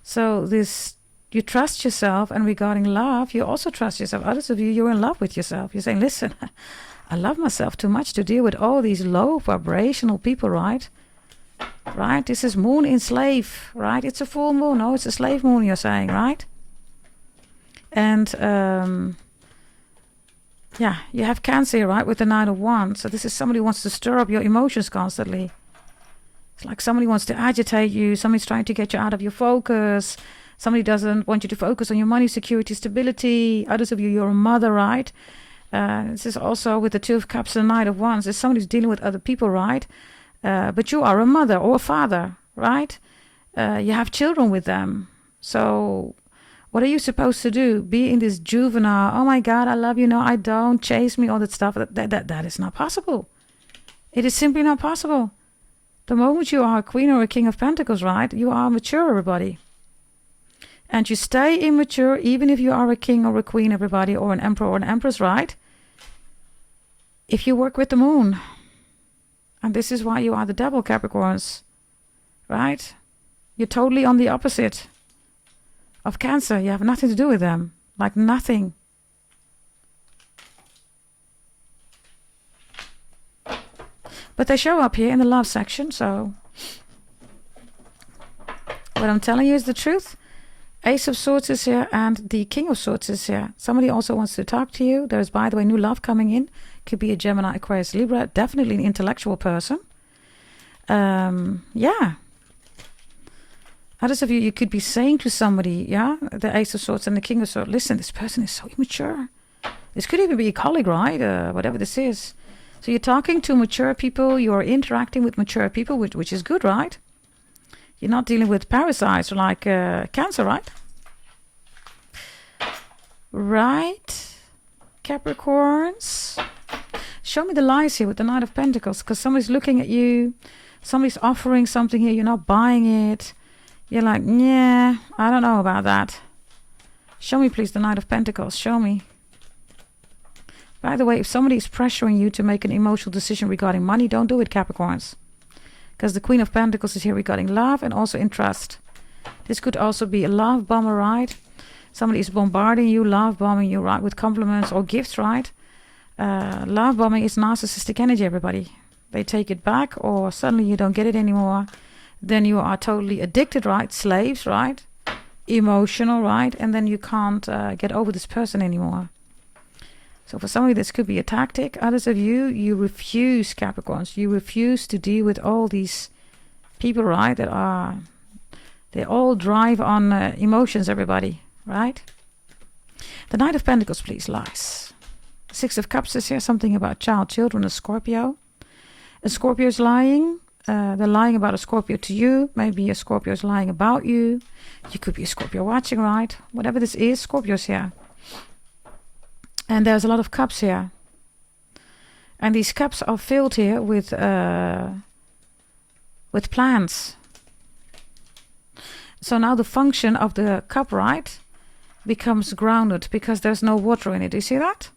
So this... You trust yourself, and regarding love, you also trust yourself. Others of you, you're in love with yourself. You're saying, listen, I love myself too much to deal with all these low vibrational people, right? Right? This is moon in slave, right? It's a full moon. No, it's a slave moon, you're saying, right? And yeah, you have Cancer, right, with the Knight of Wands. So this is somebody who wants to stir up your emotions constantly. It's like somebody wants to agitate you. Somebody's trying to get you out of your focus. Somebody doesn't want you to focus on your money, security, stability. Others of you, you're a mother, right? This is also with the Two of Cups and the Knight of Wands. There's somebody who's dealing with other people, right? But you are a mother or a father, right? You have children with them. So what are you supposed to do? Be in this juvenile, oh my God, I love you, no, I don't, chase me, all that stuff. That is not possible. It is simply not possible. The moment you are a Queen or a King of Pentacles, right, you are mature, everybody. And you stay immature even if you are a king or a queen, everybody, or an emperor or an empress, right? If you work with the moon. And this is why you are the devil, Capricorns, right? You're totally on the opposite of Cancer. You have nothing to do with them, like nothing. But they show up here in the love section, so what I'm telling you is the truth. Ace of Swords is here and the King of Swords is here. Somebody also wants to talk to you. There's, by the way, new love coming in. Could be a Gemini, Aquarius, Libra. Definitely an intellectual person. Yeah. Others of you, you could be saying to somebody, yeah, the Ace of Swords and the King of Swords, listen, this person is so immature. This could even be a colleague, right? Whatever this is. So you're talking to mature people. You're interacting with mature people, which is good, right? You're not dealing with parasites like Cancer, right? Right, Capricorns. Show me the lies here with the Knight of Pentacles, because somebody's looking at you. Somebody's offering something here. You're not buying it. You're like, yeah, I don't know about that. Show me, please, the Knight of Pentacles. Show me. By the way, if somebody is pressuring you to make an emotional decision regarding money, don't do it, Capricorns. Because the Queen of Pentacles is here regarding love and also interest. This could also be a love bomber, right? Somebody is bombarding you, love bombing you, right? With compliments or gifts, right? Love bombing is narcissistic energy, everybody. They take it back or suddenly you don't get it anymore. Then you are totally addicted, right? Slaves, right? Emotional, right? And then you can't get over this person anymore. So for somebody, this could be a tactic. Others of you, you refuse, Capricorns. You refuse to deal with all these people, right? They all drive on emotions, everybody, right? The Knight of Pentacles, please, lies. Six of Cups is here, something about children, a Scorpio. A Scorpio is lying. They're lying about a Scorpio to you. Maybe a Scorpio is lying about you. You could be a Scorpio watching, right? Whatever this is, Scorpio's here. And there's a lot of cups here. And these cups are filled here with plants. So now the function of the cup, right, becomes grounded because there's no water in it. Do you see that?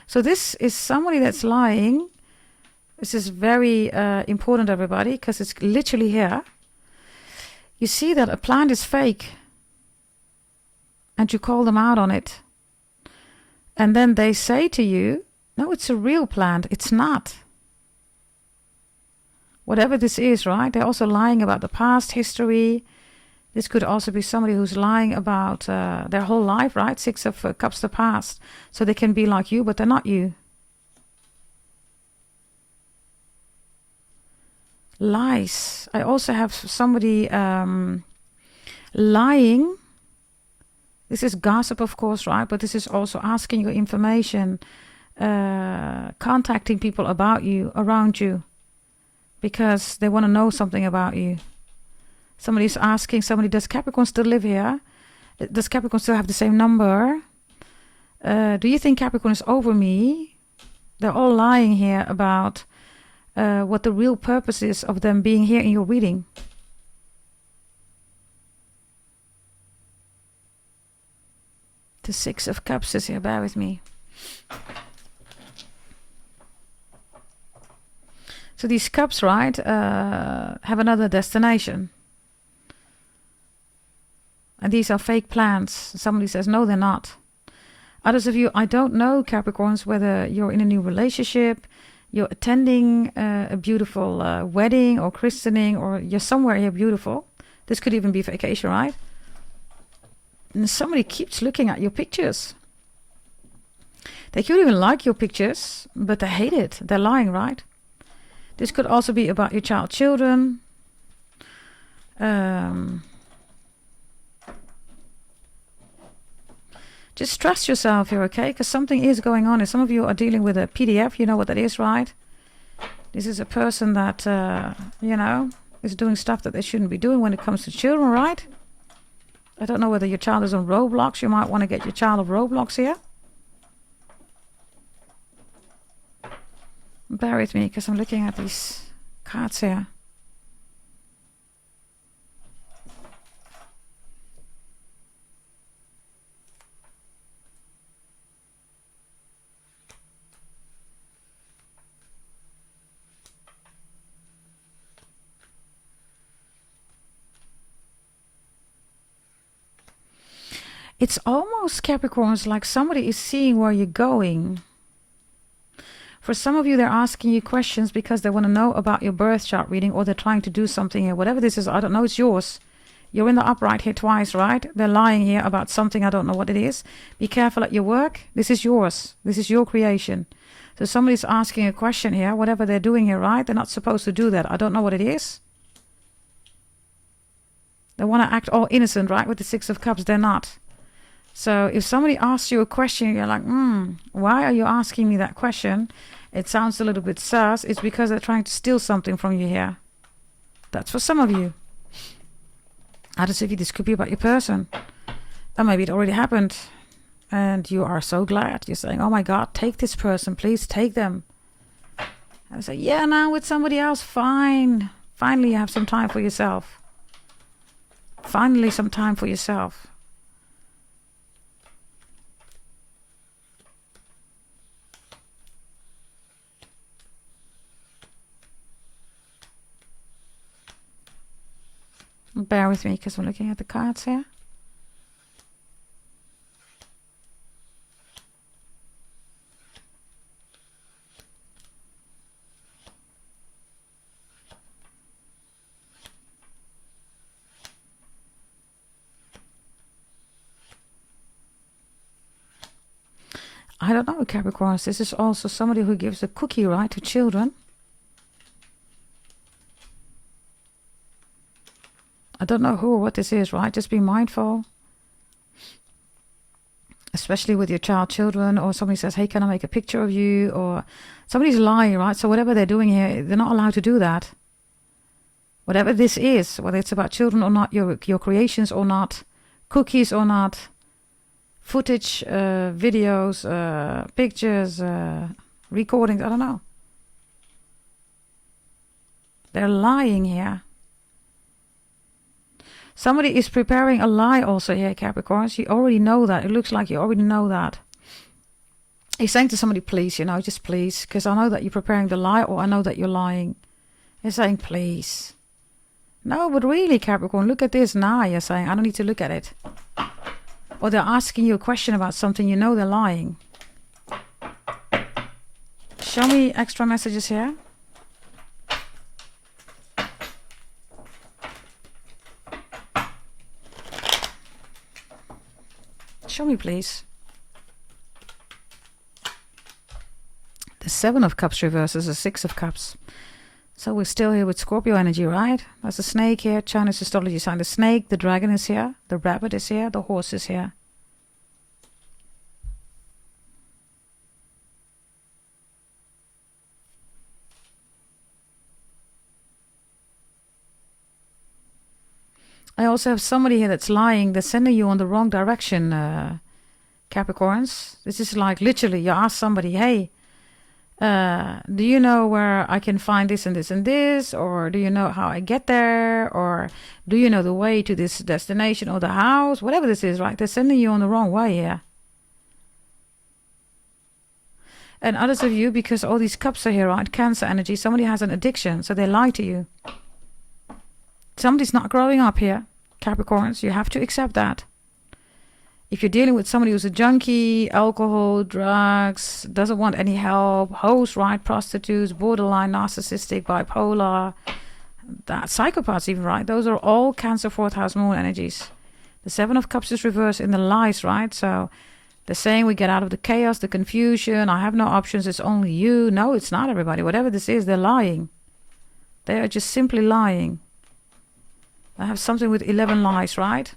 So this is somebody that's lying. This is very important, everybody, because it's literally here. You see that a plant is fake. And you call them out on it. And then they say to you, no, it's a real plant. It's not. Whatever this is, right? They're also lying about the past history. This could also be somebody who's lying about their whole life, right? Six of Cups, the past. So they can be like you, but they're not you. Lies. I also have somebody lying. This is gossip, of course, right? But this is also asking you information, contacting people about you, around you, because they want to know something about you. Somebody's asking somebody, does Capricorn still live here? Does Capricorn still have the same number? Do you think Capricorn is over me? They're all lying here about what the real purpose is of them being here in your reading. The Six of Cups is here, bear with me. So these cups, right, have another destination. And these are fake plans. Somebody says, no, they're not. Others of you, I don't know, Capricorns, whether you're in a new relationship, you're attending a beautiful wedding or christening, or you're somewhere here beautiful. This could even be vacation, right? And somebody keeps looking at your pictures. They could even like your pictures, but they hate it. They're lying, right? This could also be about your children. Just trust yourself here, okay? Because something is going on. And some of you are dealing with a PDF. You know what that is, right? This is a person that, you know, is doing stuff that they shouldn't be doing when it comes to children, right? I don't know whether your child is on Roblox. You might want to get your child off Roblox here. Bear with me, because I'm looking at these cards here. It's almost, Capricorns, like somebody is seeing where you're going. For some of you, they're asking you questions because they want to know about your birth chart reading, or they're trying to do something here. Whatever this is, I don't know, it's yours. You're in the upright here twice, right? They're lying here about something, I don't know what it is. Be careful at your work. This is yours. This is your creation. So somebody's asking a question here, whatever they're doing here, right? They're not supposed to do that. I don't know what it is. They want to act all innocent, right? With the Six of Cups, they're not. So if somebody asks you a question, you're like, why are you asking me that question? It sounds a little bit sus. It's because they're trying to steal something from you here. That's for some of you. Others of you, this could be about your person. Or maybe it already happened. And you are so glad. You're saying, oh my God, take this person. Please take them. And I say, yeah, now with somebody else, fine. Finally, you have some time for yourself. Finally, some time for yourself. Bear with me, because I'm looking at the cards here. I don't know, Capricorns. This is also somebody who gives a cookie, right, to children. I don't know who or what this is, right? Just be mindful. Especially with your children, or somebody says, hey, can I make a picture of you? Or somebody's lying, right? So whatever they're doing here, they're not allowed to do that. Whatever this is, whether it's about children or not, your creations or not, cookies or not, footage, videos, pictures, recordings, I don't know. They're lying here. Somebody is preparing a lie also here, Capricorns. You already know that. It looks like you already know that. He's saying to somebody, please, you know, just please, because I know that you're preparing the lie, or I know that you're lying. He's saying, please. No, but really, Capricorn, look at this now. You're saying, I don't need to look at it. Or they're asking you a question about something, you know they're lying. Show me extra messages here. Show me, please. The Seven of Cups reverses the Six of Cups. So we're still here with Scorpio energy, right? There's a snake here. Chinese astrology sign. The snake, the dragon is here. The rabbit is here. The horse is here. I also have somebody here that's lying. They're sending you on the wrong direction, Capricorns. This is like literally you ask somebody, hey, do you know where I can find this and this and this? Or do you know how I get there? Or do you know the way to this destination or the house? Whatever this is, right? They're sending you on the wrong way here. And others of you, because all these cups are here, right? Cancer energy. Somebody has an addiction, so they lie to you. Somebody's not growing up here, Capricorns. You have to accept that. If you're dealing with somebody who's a junkie, alcohol, drugs, doesn't want any help, hoes, right, prostitutes, borderline, narcissistic, bipolar, that psychopaths even, right? Those are all Cancer 4th house moon energies. The 7 of Cups is reversed in the lies, right? So they're saying we get out of the chaos, the confusion. I have no options. It's only you. No, it's not, everybody. Whatever this is, they're lying. They are just simply lying. I have something with 11 lies, right?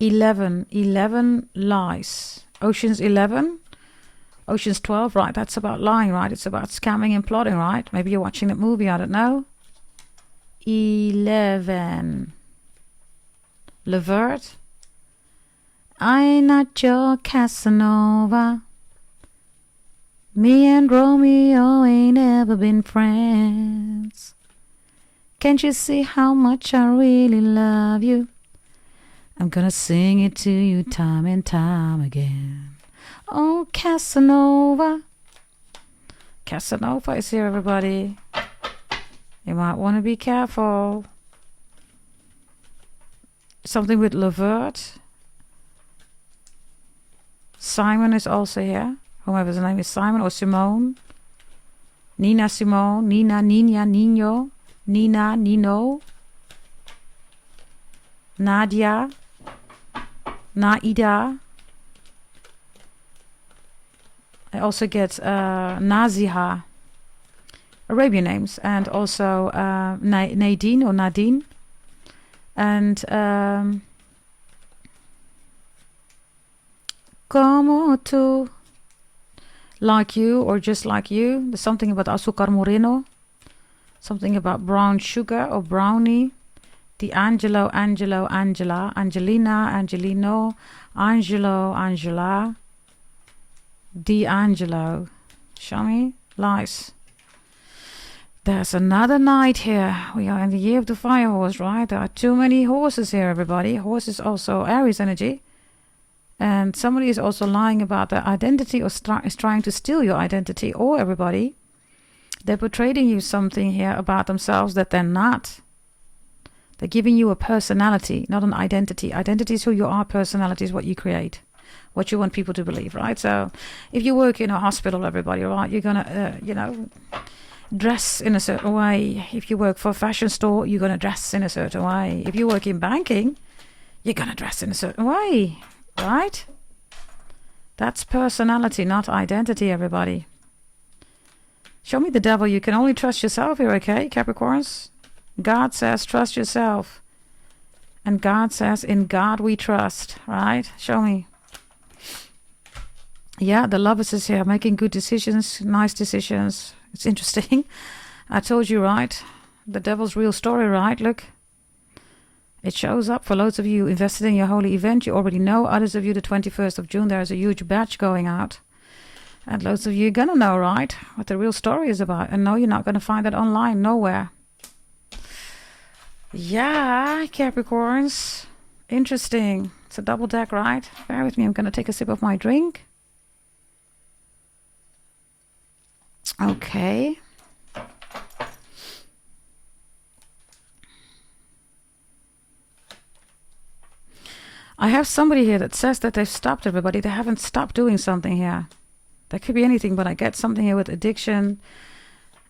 11 lies. Ocean's 11. Ocean's 12, right? That's about lying, right? It's about scamming and plotting, right? Maybe you're watching that movie, I don't know. 11. Levert. I'm not your Casanova. Me and Romeo ain't ever been friends. Can't you see how much I really love you? I'm gonna sing it to you time and time again. Oh, Casanova. Casanova is here, everybody. You might want to be careful. Something with Levert. Simon is also here. Whoever's name is Simon or Simone. Nina Simone. Nina, Nina, Nino. Nina, Nino. Nadia. Naida. I also get Naziha. Arabian names. And also Nadine or Nadine. And como tú, like you or just like you. There's something about azúcar moreno, something about brown sugar or brownie. D'Angelo, Angelo, Angela, Angelina, Angelino, Angelo, Angela, D'Angelo. Show me lies. There's another knight here. We are in the year of the fire horse, right? There are too many horses here, everybody. Horse is also Aries energy. And somebody is also lying about their identity or is trying to steal your identity. Or everybody, they're portraying you something here about themselves that they're not. They're giving you a personality, not an identity. Identity is who you are. Personality is what you create, what you want people to believe, right? So if you work in a hospital, everybody, right, you're going to, dress in a certain way. If you work for a fashion store, you're going to dress in a certain way. If you work in banking, you're going to dress in a certain way, right? That's personality, not identity, everybody. Show me the devil. You can only trust yourself here, okay, Capricorns? God says trust yourself. And God says in God we trust, right? Show me. Yeah, the Lovers is here, making good decisions, nice decisions. It's interesting. I told you, right? The devil's real story, right? Look. It shows up for loads of you invested in your holy event. You already know. Others of you, the 21st of June, there's a huge batch going out. And loads of you are going to know, right? What the real story is about. And no, you're not going to find that online. Nowhere. Yeah, Capricorns. Interesting. It's a double deck, right? Bear with me. I'm going to take a sip of my drink. Okay. I have somebody here that says that they've stopped, everybody. They haven't stopped doing something here. That could be anything, but I get something here with addiction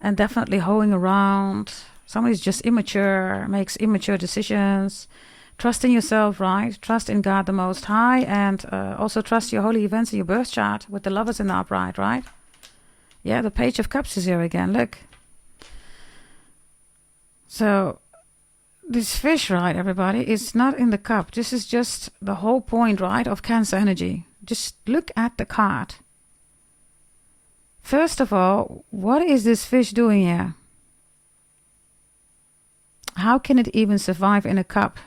and definitely hoeing around. Somebody's just immature, makes immature decisions. Trust in yourself, right? Trust in God the Most High, and also trust your holy events in your birth chart with the Lovers in the upright, right? Yeah, the Page of Cups is here again, look. So, this fish, right, everybody, is not in the cup. This is just the whole point, right, of Cancer energy. Just look at the card. First of all, what is this fish doing here? How can it even survive in a cup?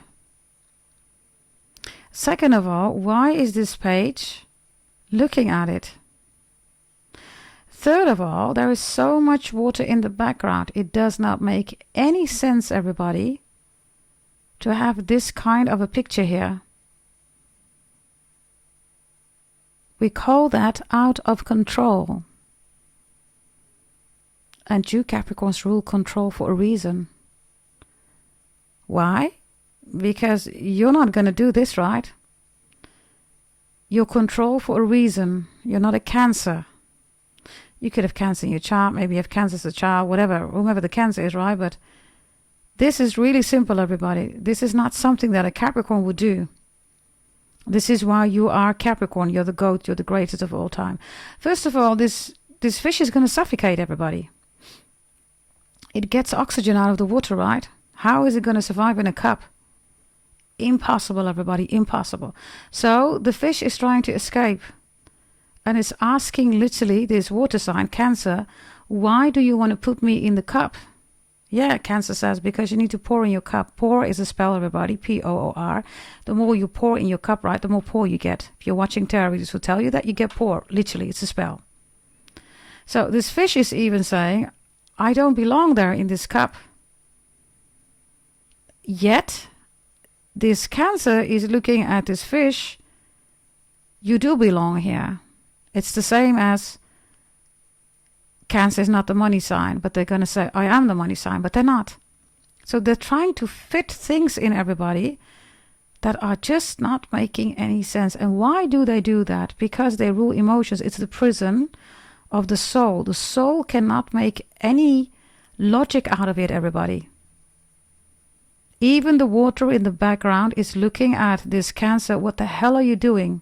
Second of all, why is this page looking at it? Third of all, there is so much water in the background. It does not make any sense, everybody, to have this kind of a picture here. We call that out of control. And you Capricorns rule control for a reason. Why? Because you're not going to do this, right? You're control for a reason. You're not a Cancer. You could have Cancer in your chart. Maybe you have Cancer as a child, whatever, whomever the Cancer is, right? But this is really simple, everybody. This is not something that a Capricorn would do. This is why you are Capricorn. You're the GOAT. You're the greatest of all time. First of all, this fish is going to suffocate everybody. It gets oxygen out of the water, right? How is it going to survive in a cup? Impossible, everybody. Impossible. So the fish is trying to escape. And it's asking literally this water sign, Cancer, why do you want to put me in the cup? Yeah, Cancer says, because you need to pour in your cup. Pour is a spell, everybody, P-O-O-R. The more you pour in your cup, right, the more pour you get. If you're watching tarot, this will tell you that you get pour. Literally, it's a spell. So this fish is even saying, I don't belong there in this cup. Yet, this Cancer is looking at this fish. You do belong here. It's the same as Cancer is not the money sign, but they're going to say, I am the money sign, but they're not. So they're trying to fit things in everybody that are just not making any sense. And why do they do that? Because they rule emotions. It's the prison of the soul. The soul cannot make any logic out of it, everybody. Even the water in the background is looking at this Cancer. What the hell are you doing?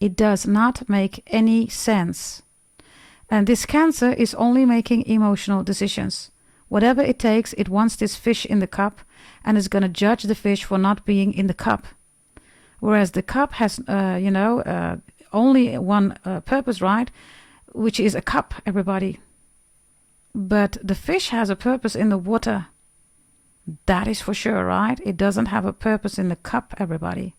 It does not make any sense. And this Cancer is only making emotional decisions. Whatever it takes, it wants this fish in the cup and is going to judge the fish for not being in the cup. Whereas the cup has, only one purpose, right? Which is a cup, everybody. But the fish has a purpose in the water. That is for sure, right? It doesn't have a purpose in the cup, everybody.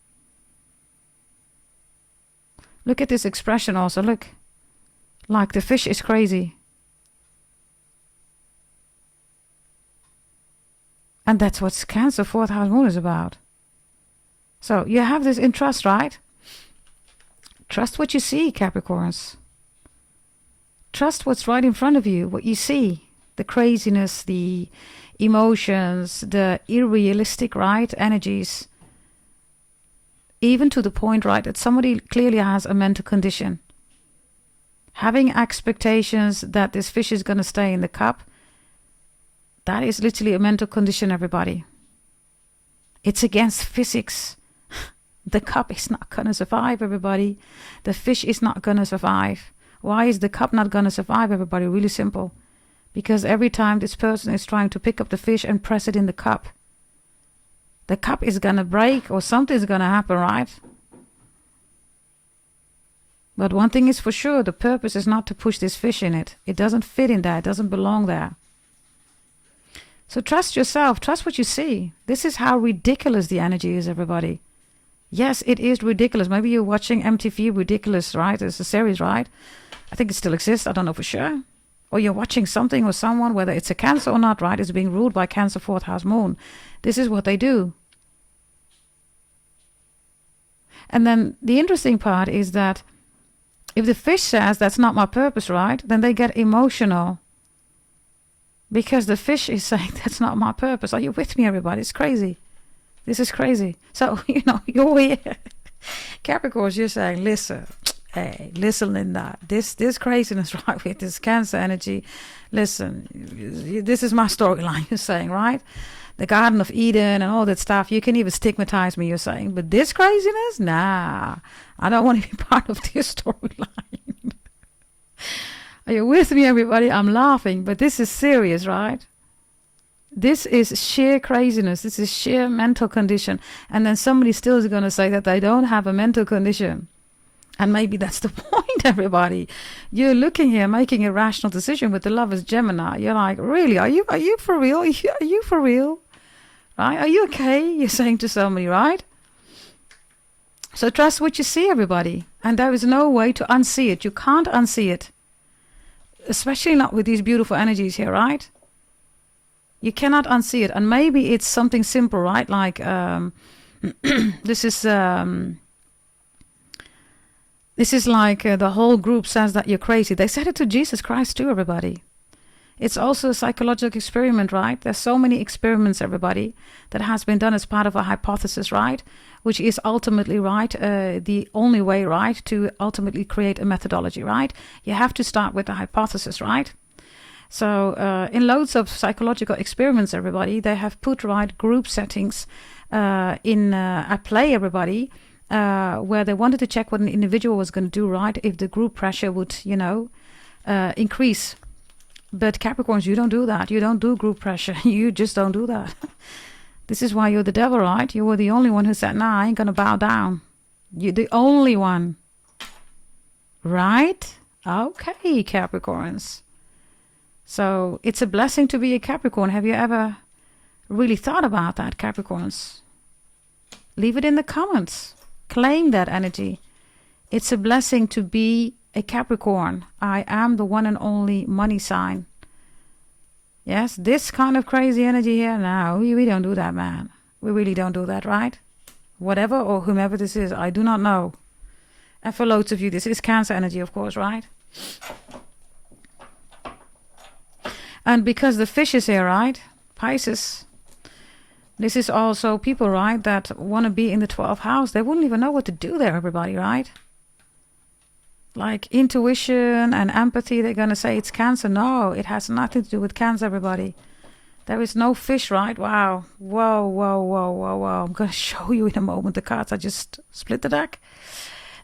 Look at this expression also, look. Like the fish is crazy. And that's what Cancer 4th house moon is about. So you have this in trust, right? Trust what you see, Capricorns. Trust what's right in front of you, what you see. The craziness, the emotions, the unrealistic, right, energies. Even to the point, right, that somebody clearly has a mental condition. Having expectations that this fish is going to stay in the cup, that is literally a mental condition, everybody. It's against physics. The cup is not going to survive, everybody. The fish is not going to survive. Why is the cup not going to survive, everybody? Really simple. Because every time this person is trying to pick up the fish and press it in the cup is going to break or something's going to happen, right? But one thing is for sure, the purpose is not to push this fish in it. It doesn't fit in there. It doesn't belong there. So trust yourself. Trust what you see. This is how ridiculous the energy is, everybody. Yes, it is ridiculous. Maybe you're watching MTV Ridiculous, right? It's a series, right? I think it still exists. I don't know for sure. Or you're watching something or someone, whether it's a Cancer or not, right? It's being ruled by Cancer 4th house moon. This is what they do. And then the interesting part is that if the fish says that's not my purpose, right? Then they get emotional. Because the fish is saying that's not my purpose. Are you with me, everybody? It's crazy. This is crazy. So, you're here. Capricorns, you're saying, listen. Hey, listen, Linda. This craziness, right, with this Cancer energy. Listen, this is my storyline, you're saying, right? The Garden of Eden and all that stuff. You can even stigmatize me, you're saying. But this craziness? Nah. I don't want to be part of this storyline. Are you with me, everybody? I'm laughing, but this is serious, right? This is sheer craziness. This is sheer mental condition. And then somebody still is going to say that they don't have a mental condition. And maybe that's the point, everybody. You're looking here, making a rational decision with the Lover's Gemini. You're like, really? Are you for real? Are you for real? Right? Are you okay? You're saying to somebody, right? So trust what you see, everybody. And there is no way to unsee it. You can't unsee it. Especially not with these beautiful energies here, right? You cannot unsee it. And maybe it's something simple, right? Like, this is like the whole group says that you're crazy. They said it to Jesus Christ too, everybody. It's also a psychological experiment, right? There's so many experiments, everybody, that has been done as part of a hypothesis, right? Which is ultimately, right, the only way, right, to ultimately create a methodology, right? You have to start with the hypothesis, right? So in loads of psychological experiments, everybody, they have put, right, group settings at play, everybody, where they wanted to check what an individual was going to do, right, if the group pressure would, you know, increase. But Capricorns, you don't do that. You don't do group pressure. You just don't do that. This is why you're the devil, right? You were the only one who said, nah, I ain't going to bow down. You're the only one. Right? Okay, Capricorns. So it's a blessing to be a Capricorn. Have you ever really thought about that, Capricorns? Leave it in the comments. Claim that energy. It's a blessing to be a Capricorn. I am the one and only money sign. Yes, this kind of crazy energy here. No, we don't do that, man. We really don't do that, right? Whatever or whomever this is, I do not know. And for loads of you, this is Cancer energy, of course, right? And because the fish is here, right? Pisces. This is also people, right, that want to be in the 12th house. They wouldn't even know what to do there, everybody, right? Like intuition and empathy, they're going to say it's Cancer. No, it has nothing to do with Cancer, everybody. There is no fish, right? Wow. Whoa, whoa, whoa, whoa, whoa. I'm going to show you in a moment the cards. I just split the deck.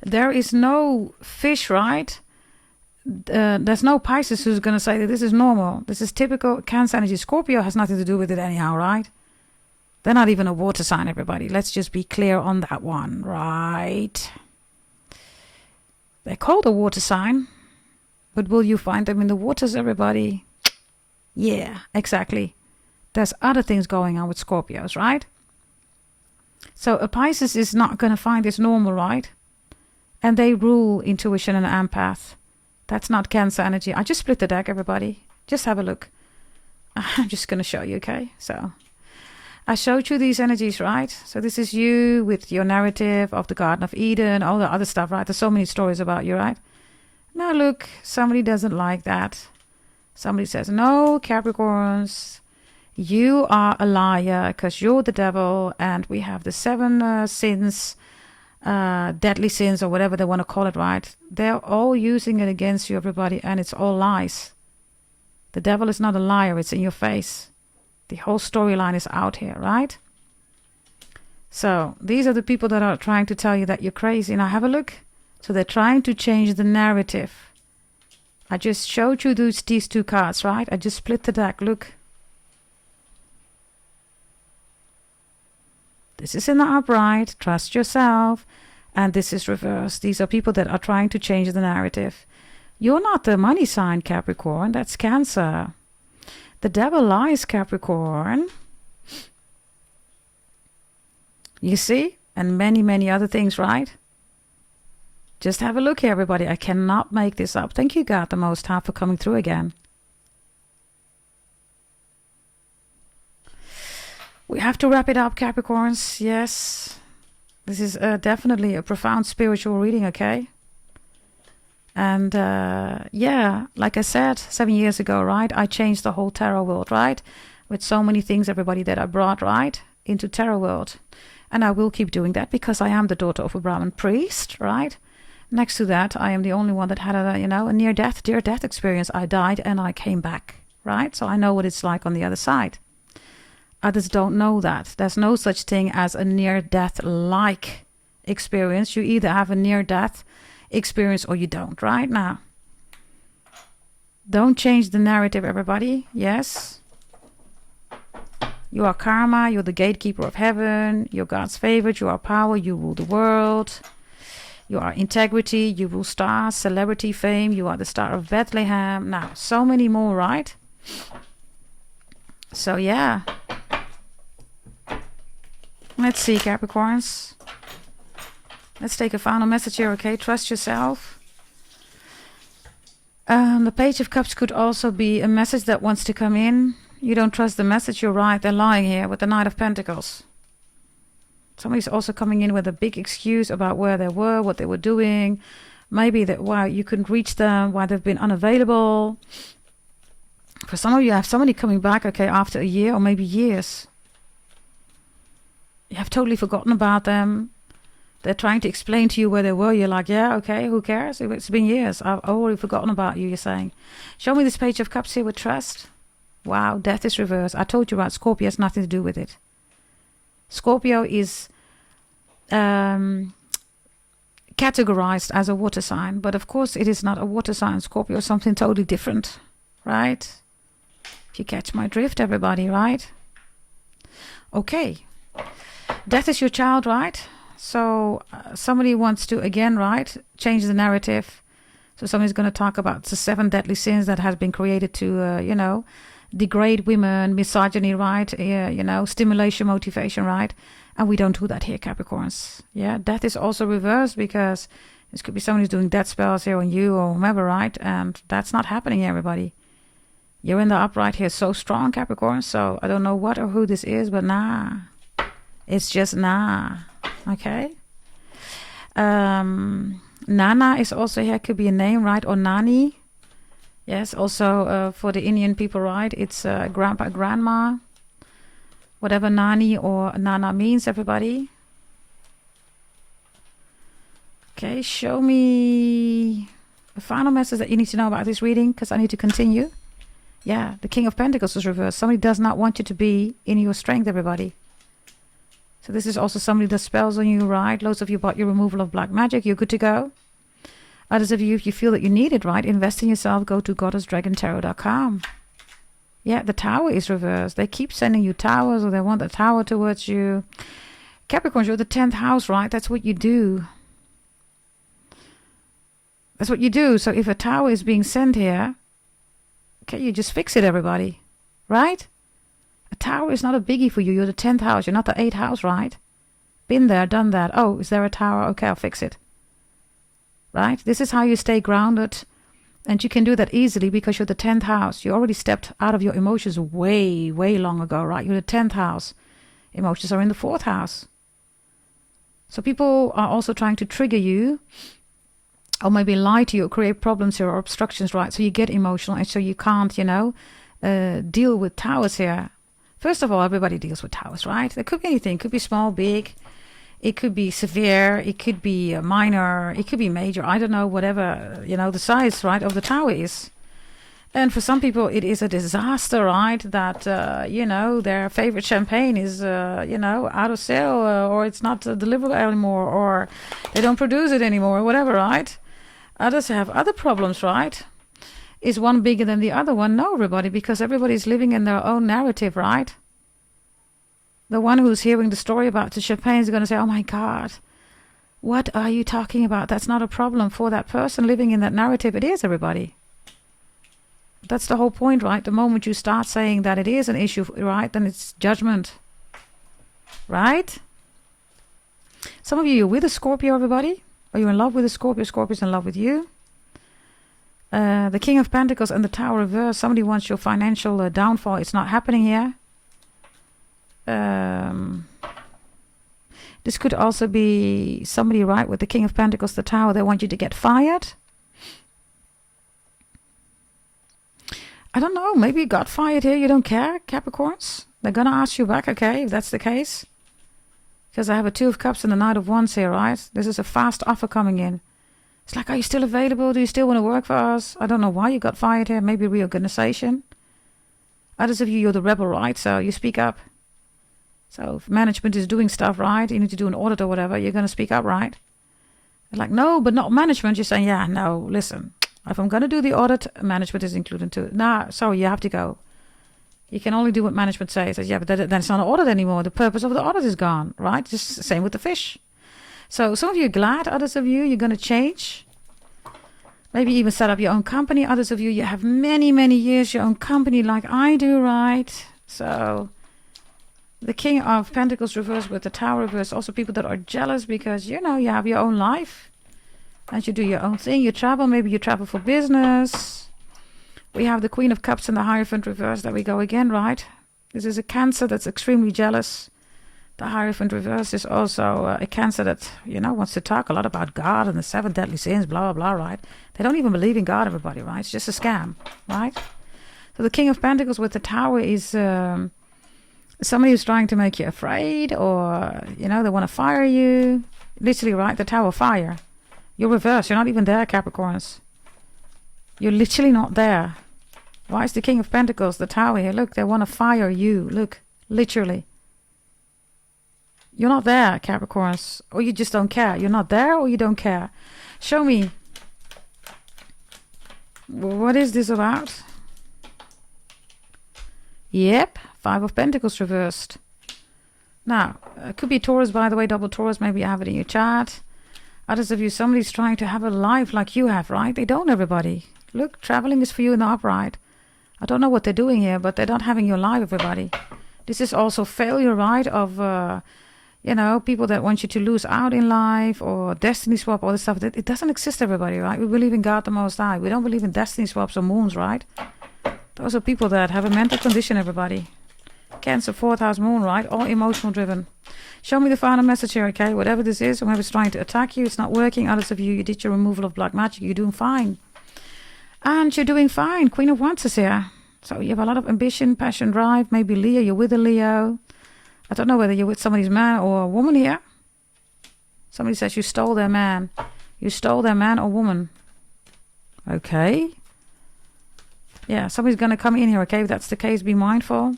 There is no fish, right? There's no Pisces who's going to say that this is normal. This is typical Cancer energy. Scorpio has nothing to do with it anyhow, right? They're not even a water sign, everybody. Let's just be clear on that one, right? They're called a water sign, but will you find them in the waters, everybody? Yeah, exactly. There's other things going on with Scorpios, right? So a Pisces is not going to find this normal, right? And they rule intuition and empath. That's not Cancer energy. I just split the deck, everybody. Just have a look. I'm just going to show you, okay? So I showed you these energies, right? So this is you with your narrative of the Garden of Eden, all the other stuff, right? There's so many stories about you, right? Now look, somebody doesn't like that. Somebody says, no, Capricorns, you are a liar because you're the devil, and we have the 7 sins, deadly sins, or whatever they want to call it, right? They're all using it against you, everybody, and it's all lies. The devil is not a liar, it's in your face. The whole storyline is out here, right? So these are the people that are trying to tell you that you're crazy. Now have a look. So they're trying to change the narrative. I just showed you these 2 cards, right? I just split the deck. Look. This is in the upright. Trust yourself. And this is reversed. These are people that are trying to change the narrative. You're not the money sign, Capricorn. That's Cancer. The devil lies, Capricorn. You see? And many, many other things, right? Just have a look here, everybody. I cannot make this up. Thank you, God, the Most High, for coming through again. We have to wrap it up, Capricorns. Yes. This is definitely a profound spiritual reading, okay? And yeah, like I said, 7 years ago, right? I changed the whole tarot world, right? With so many things, everybody, that I brought, right, into tarot world. And I will keep doing that because I am the daughter of a Brahmin priest, right? Next to that, I am the only one that had a near-death experience. I died and I came back, right? So I know what it's like on the other side. Others don't know that. There's no such thing as a near-death-like experience. You either have a near-death experience or you don't, right? Now, don't change the narrative, everybody. Yes. You are karma. You're the gatekeeper of heaven. You're God's favorite. You are power. You rule the world. You are integrity. You rule stars, celebrity, fame. You are the star of Bethlehem. Now, so many more, right? So, yeah. Let's see, Capricorns. Let's take a final message here, okay? Trust yourself. The Page of Cups could also be a message that wants to come in. You don't trust the message, you're right. They're lying here with the Knight of Pentacles. Somebody's also coming in with a big excuse about where they were, what they were doing. Maybe that why you couldn't reach them, why they've been unavailable. For some of you, have somebody coming back, okay, after a year or maybe years. You have totally forgotten about them. They're trying to explain to you where they were. You're like, yeah, okay, who cares? It's been years. I've already forgotten about you, you're saying. Show me this Page of Cups here with trust. Wow, Death is reversed. I told you about Scorpio, has nothing to do with it. Scorpio is categorized as a water sign, but of course it is not a water sign. Scorpio is something totally different, right? If you catch my drift, everybody, right? Okay. Death is your child, right? So somebody wants to, again, right, change the narrative. So somebody's going to talk about the 7 deadly sins that has been created to, degrade women, misogyny, right? Stimulation, motivation, right? And we don't do that here, Capricorns. Yeah, death is also reversed because this could be somebody who's doing death spells here on you or whomever, right? And that's not happening, everybody. You're in the upright here so strong, Capricorn. So I don't know what or who this is, but nah. It's just nah. Okay. Nana is also here. Could be a name, right? Or Nani. Yes, also for the Indian people, right? It's grandpa, grandma. Whatever Nani or Nana means, everybody. Okay, show me a final message that you need to know about this reading, because I need to continue. Yeah, the King of Pentacles is reversed. Somebody does not want you to be in your strength, everybody. So this is also somebody that spells on you, right? Loads of you bought your removal of black magic. You're good to go. Others of you, if you feel that you need it, right? Invest in yourself. Go to goddessdragontarot.com. Yeah, the Tower is reversed. They keep sending you towers, or they want the tower towards you. Capricorn, you're the 10th house, right? That's what you do. That's what you do. So if a tower is being sent here, okay, you just fix it, everybody. Right? A tower is not a biggie for you. You're the 10th house. You're not the 8th house, right? Been there, done that. Oh, is there a tower? Okay, I'll fix it. Right? This is how you stay grounded. And you can do that easily because you're the 10th house. You already stepped out of your emotions way, way long ago, right? You're the 10th house. Emotions are in the 4th house. So people are also trying to trigger you, or maybe lie to you, or create problems here, or obstructions, right? So you get emotional, and so you can't, deal with towers here. First of all, everybody deals with towers, right? It could be anything. It could be small, big. It could be severe. It could be minor. It could be major. I don't know, whatever, the size, right, of the tower is. And for some people, it is a disaster, right? That, their favorite champagne is, out of sale, or it's not deliverable anymore, or they don't produce it anymore, whatever, right? Others have other problems, right? Is one bigger than the other one? No, everybody, because everybody's living in their own narrative, right? The one who's hearing the story about the champagne is going to say, oh my God, what are you talking about? That's not a problem for that person living in that narrative. It is, everybody. That's the whole point, right? The moment you start saying that it is an issue, right, then it's judgment. Right? Some of you, you're with a Scorpio, everybody. Are you in love with a Scorpio? Scorpio's in love with you. The King of Pentacles and the Tower reverse. Somebody wants your financial downfall. It's not happening here. This could also be somebody, right, with the King of Pentacles, the Tower. They want you to get fired. I don't know. Maybe you got fired here. You don't care, Capricorns. They're going to ask you back, okay, if that's the case. Because I have a 2 of Cups and the Knight of Wands here, right? This is a fast offer coming in. It's like, are you still available? Do you still want to work for us? I don't know why you got fired here. Maybe reorganization. Others of you, you're the rebel, right? So you speak up. So if management is doing stuff, right, you need to do an audit or whatever, you're going to speak up, right? They're like, no, but not management. You're saying, yeah, no, listen. If I'm going to do the audit, management is included too. Nah, sorry, you have to go. You can only do what management says. Yeah, but then it's not an audit anymore. The purpose of the audit is gone, right? Just the same with the fish. So some of you are glad. Others of you, you're going to change. Maybe even set up your own company. Others of you, you have many, many years your own company like I do, right? So the King of Pentacles reversed with the Tower reversed. Also people that are jealous because, you have your own life. And you do your own thing. You travel. Maybe you travel for business. We have the Queen of Cups and the Hierophant reversed. There we go again, right? This is a Cancer that's extremely jealous. The Hierophant reverse is also a Cancer that, wants to talk a lot about God and the 7 deadly sins, blah, blah, blah, right? They don't even believe in God, everybody, right? It's just a scam, right? So the King of Pentacles with the Tower is somebody who's trying to make you afraid, or, you know, they want to fire you. Literally, right? The Tower, fire. You're reversed. You're not even there, Capricorns. You're literally not there. Why is the King of Pentacles, the Tower here? Look, they want to fire you. Look, literally. You're not there, Capricorns. Or you just don't care. You're not there or you don't care. Show me. What is this about? Yep, 5 of Pentacles reversed. Now, it could be Taurus, by the way, double Taurus. Maybe you have it in your chart. Others of you, somebody's trying to have a life like you have, right? They don't, everybody. Look, traveling is for you in the upright. I don't know what they're doing here, but they're not having your life, everybody. This is also failure, right? Of, you know, people that want you to lose out in life, or destiny swap, all this stuff. It doesn't exist, everybody, right? We believe in God the Most High. We don't believe in destiny swaps or moons, right? Those are people that have a mental condition, everybody. Cancer, 4th house moon, right? All emotional driven. Show me the final message here, okay? Whatever this is, whoever's trying to attack you, it's not working. Others of you, you did your removal of black magic. You're doing fine. And you're doing fine. Queen of Wands is here. So you have a lot of ambition, passion, drive. Maybe Leo, you're with a Leo. I don't know whether you're with somebody's man or a woman here. Somebody says you stole their man. You stole their man or woman. Okay. Yeah, somebody's going to come in here, okay? If that's the case, be mindful.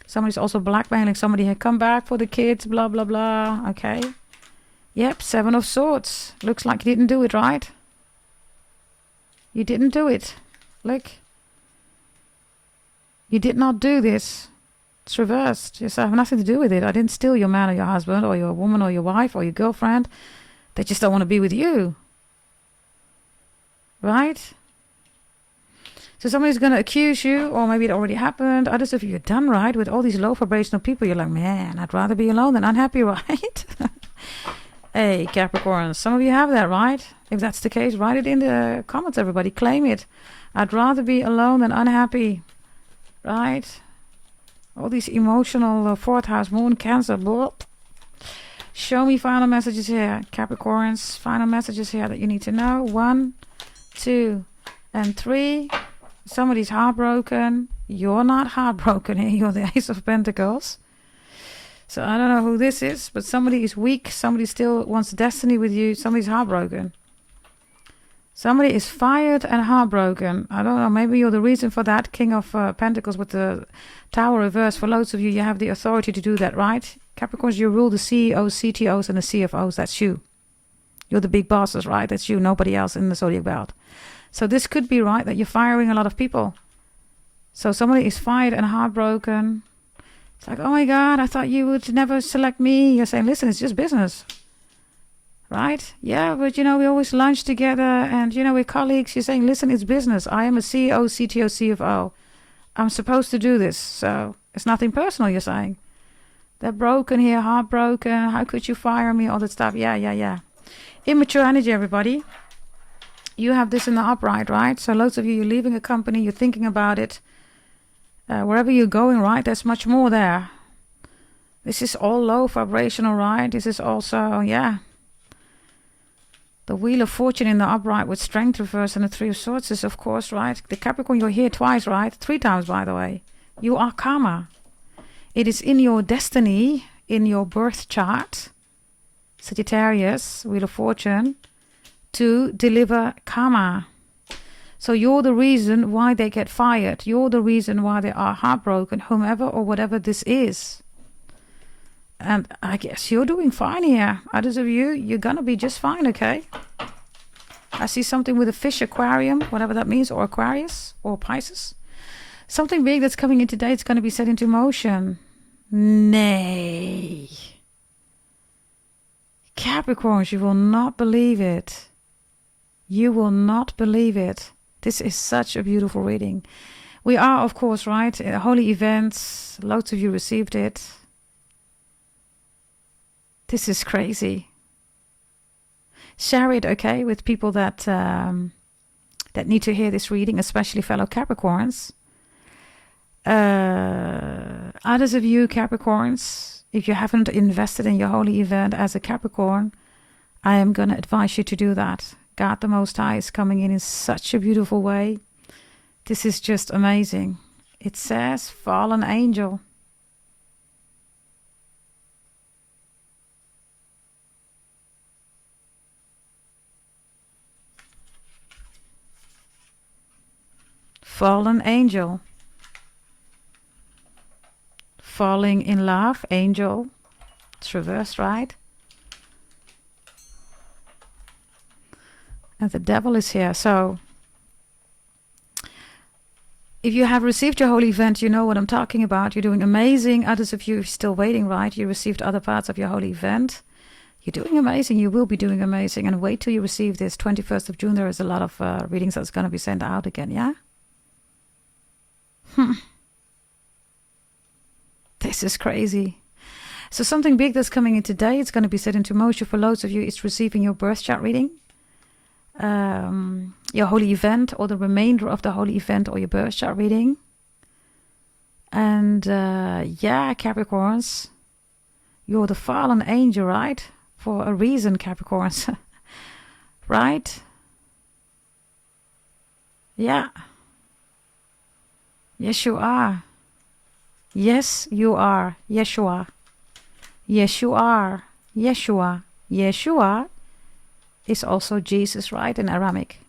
Somebody's also blackmailing somebody here. Come back for the kids, blah, blah, blah. Okay. Yep, 7 of Swords. Looks like you didn't do it, right? You didn't do it. Look. You did not do this. It's reversed. Yes, I have nothing to do with it. I didn't steal your man or your husband or your woman or your wife or your girlfriend. They just don't want to be with you. Right? So somebody's going to accuse you, or maybe it already happened. Others of you are done, right? With all these low vibrational people, you're like, man, I'd rather be alone than unhappy, right? Hey, Capricorn, some of you have that, right? If that's the case, write it in the comments, everybody. Claim it. I'd rather be alone than unhappy, right? All these emotional 4th house moon, Cancer. Blah. Show me final messages here, Capricorns. Final messages here that you need to know. 1, 2, and 3. Somebody's heartbroken. You're not heartbroken here. You're the Ace of Pentacles. So I don't know who this is, but somebody is weak. Somebody still wants destiny with you. Somebody's heartbroken. Somebody is fired and heartbroken. I don't know. Maybe you're the reason for that. King of Pentacles with the Tower reverse. For loads of you, you have the authority to do that, right? Capricorns, you rule the CEOs, CTOs, and the CFOs. That's you. You're the big bosses, right? That's you. Nobody else in the zodiac belt. So this could be, right, that you're firing a lot of people. So somebody is fired and heartbroken. It's like, oh my God, I thought you would never select me. You're saying, listen, it's just business. Right? Yeah, but, you know, we always lunch together and, you know, we're colleagues. You're saying, listen, it's business. I am a CEO, CTO, CFO. I'm supposed to do this. So it's nothing personal, you're saying. They're broken here, heartbroken. How could you fire me? All that stuff. Yeah. Immature energy, everybody. You have this in the upright, right? So loads of you, you're leaving a company, you're thinking about it. Wherever you're going, right, there's much more there. This is all low vibrational, right? This is also, yeah. The Wheel of Fortune in the upright with Strength reverse and the 3 of Swords is, of course, right? The Capricorn, you're here twice, right? 3 times, by the way. You are karma. It is in your destiny, in your birth chart, Sagittarius, Wheel of Fortune, to deliver karma. So you're the reason why they get fired. You're the reason why they are heartbroken, whomever or whatever this is. And I guess you're doing fine here. Others of you, you're gonna be just fine, okay? I see something with a fish aquarium, whatever that means, or Aquarius, or Pisces. Something big that's coming in today, it's gonna be set into motion. Nay. Capricorns, you will not believe it. You will not believe it. This is such a beautiful reading. We are, of course, right, holy events. Loads of you received it. This is crazy. Share it, okay, with people that that need to hear this reading, especially fellow Capricorns. Others of you Capricorns, if you haven't invested in your holy event as a Capricorn, I am going to advise you to do that. God the Most High is coming in such a beautiful way. This is just amazing. It says fallen angel. Fallen angel. Falling in love, angel. It's reversed, right? And the devil is here. So if you have received your holy event, you know what I'm talking about. You're doing amazing. Others of you are still waiting, right? You received other parts of your holy event. You're doing amazing. You will be doing amazing. And wait till you receive this. 21st of June, there is a lot of readings that's going to be sent out again, yeah? This is crazy. So something big that's coming in today, it's going to be set into motion for loads of you. It's receiving your birth chart reading, your holy event, or the remainder of the holy event, or your birth chart reading. And yeah, Capricorns, you're the fallen angel, right? For a reason, Capricorns. Right? Yeah. Yes, you are. Yes, you are. Yeshua. Yes, you are. Yeshua. Yeshua is also Jesus, right? In Aramaic.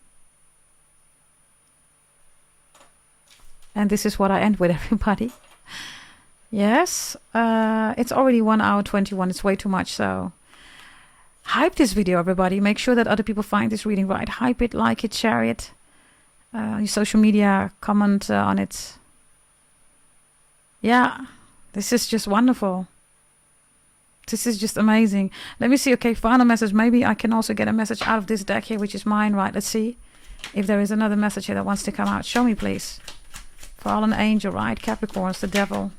And this is what I end with, everybody. Yes. It's already 1 hour 21. It's way too much. So hype this video, everybody. Make sure that other people find this reading, right? Hype it, like it, share it. Your social media, comment on it. Yeah, this is just wonderful. This is just amazing. Let me see. Okay, final message. Maybe I can also get a message out of this deck here, which is mine, right? Let's see if there is another message here that wants to come out. Show me, please. Fallen angel, right? Capricorns, the devil.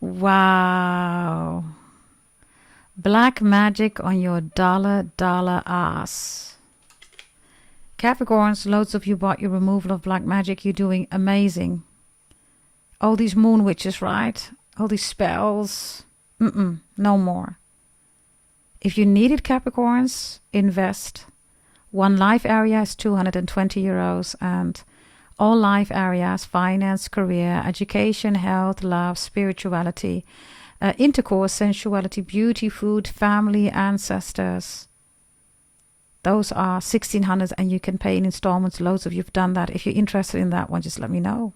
Wow. Black magic on your dollar ass. Capricorns, loads of you bought your removal of black magic. You're doing amazing. All these moon witches, right? All these spells. No more. If you need it, Capricorns, invest. One life area is 220 euros. And all life areas, finance, career, education, health, love, spirituality, intercourse, sensuality, beauty, food, family, ancestors. Those are 1,600 and you can pay in installments. Loads of you have done that. If you're interested in that one, just let me know.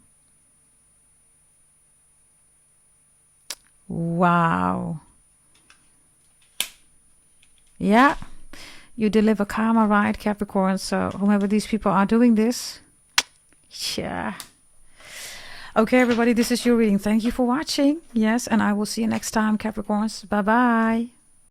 Wow. Yeah. You deliver karma, right, Capricorn? So whomever these people are doing this. Yeah. Okay, everybody, this is your reading. Thank you for watching. Yes, and I will see you next time, Capricorns. Bye-bye.